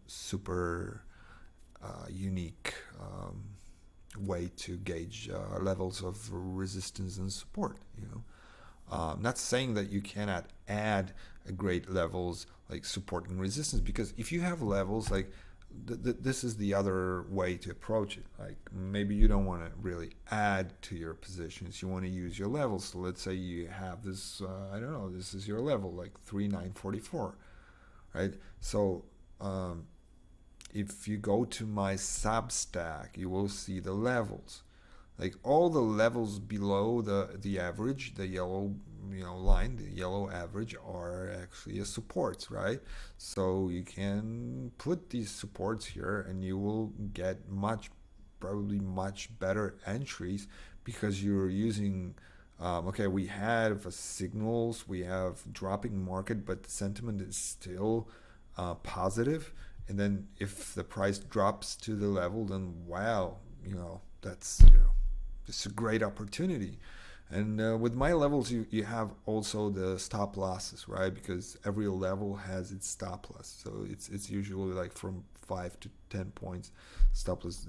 super unique way to gauge levels of resistance and support. Not saying that you cannot add great levels like support and resistance, because if you have levels like this is the other way to approach it. Like maybe you don't want to really add to your positions, you want to use your levels. So let's say you have this, I don't know, this is your level, like 3944, right? So if you go to my Substack, you will see the levels. Like all the levels below the average, the yellow line, the yellow average, are actually a supports, right? So you can put these supports here and you will get probably much better entries, because you're using okay, we have signals, we have dropping market, but the sentiment is still positive. And then if the price drops to the level, then wow, that's it's a great opportunity. And with my levels, you have also the stop losses, right? Because every level has its stop loss. So it's usually like from 5 to 10 points stop loss.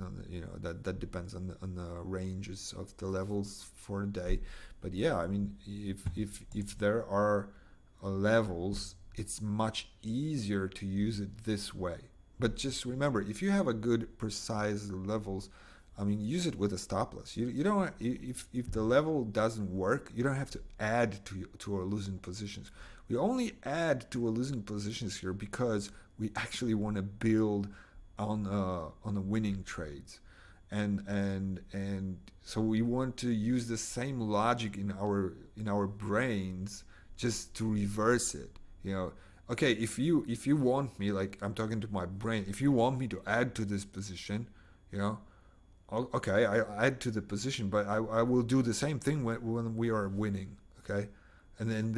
That depends on the ranges of the levels for a day. But yeah, I mean, if there are levels, it's much easier to use it this way. But just remember, if you have a good precise levels, I mean, use it with a stop loss. You don't, if the level doesn't work, you don't have to add to our losing positions. We only add to our losing positions here because we actually want to build on the winning trades, and so we want to use the same logic in our brains, just to reverse it. Okay, if you want me, like I'm talking to my brain, if you want me to add to this position, okay, I add to the position, but I will do the same thing when we are winning, okay? And then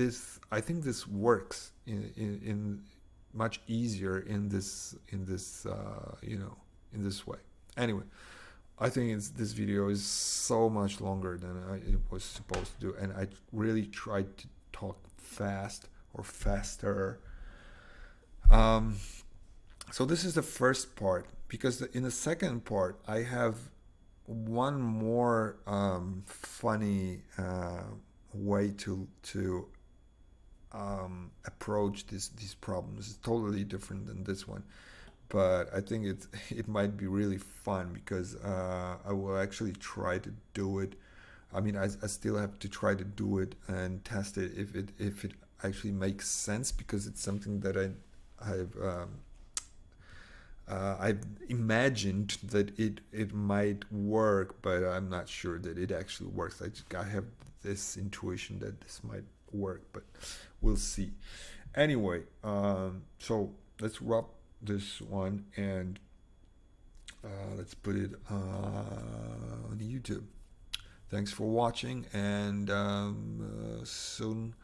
I think this works in much easier in this way. Anyway, I think this video is so much longer than it was supposed to do, and I really tried to talk fast or faster. So this is the first part, because in the second part I have one more funny way to approach these problems. It's totally different than this one, but I think it might be really fun because I will actually try to do it. I mean, I still have to try to do it and test it if it actually makes sense, because it's something that I've imagined that it might work, but I'm not sure that it actually works. I have this intuition that this might work, but we'll see. Anyway, so let's wrap this one, and let's put it on YouTube. Thanks for watching, and soon,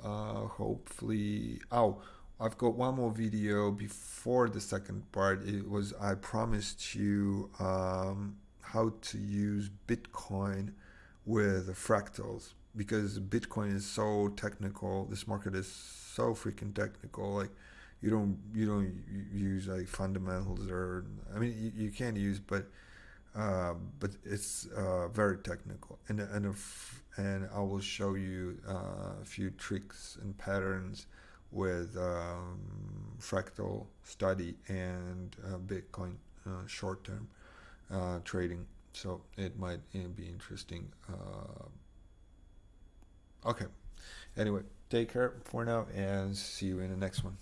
hopefully. Oh, I've got one more video before the second part. It was, I promised you how to use Bitcoin with fractals, because Bitcoin is so technical. This market is so freaking technical. Like, you don't use like fundamentals, or I mean you can use, but it's very technical, and I will show you a few tricks and patterns with fractal study and Bitcoin short-term trading. So it might be interesting. Okay. Anyway, take care for now, and see you in the next one.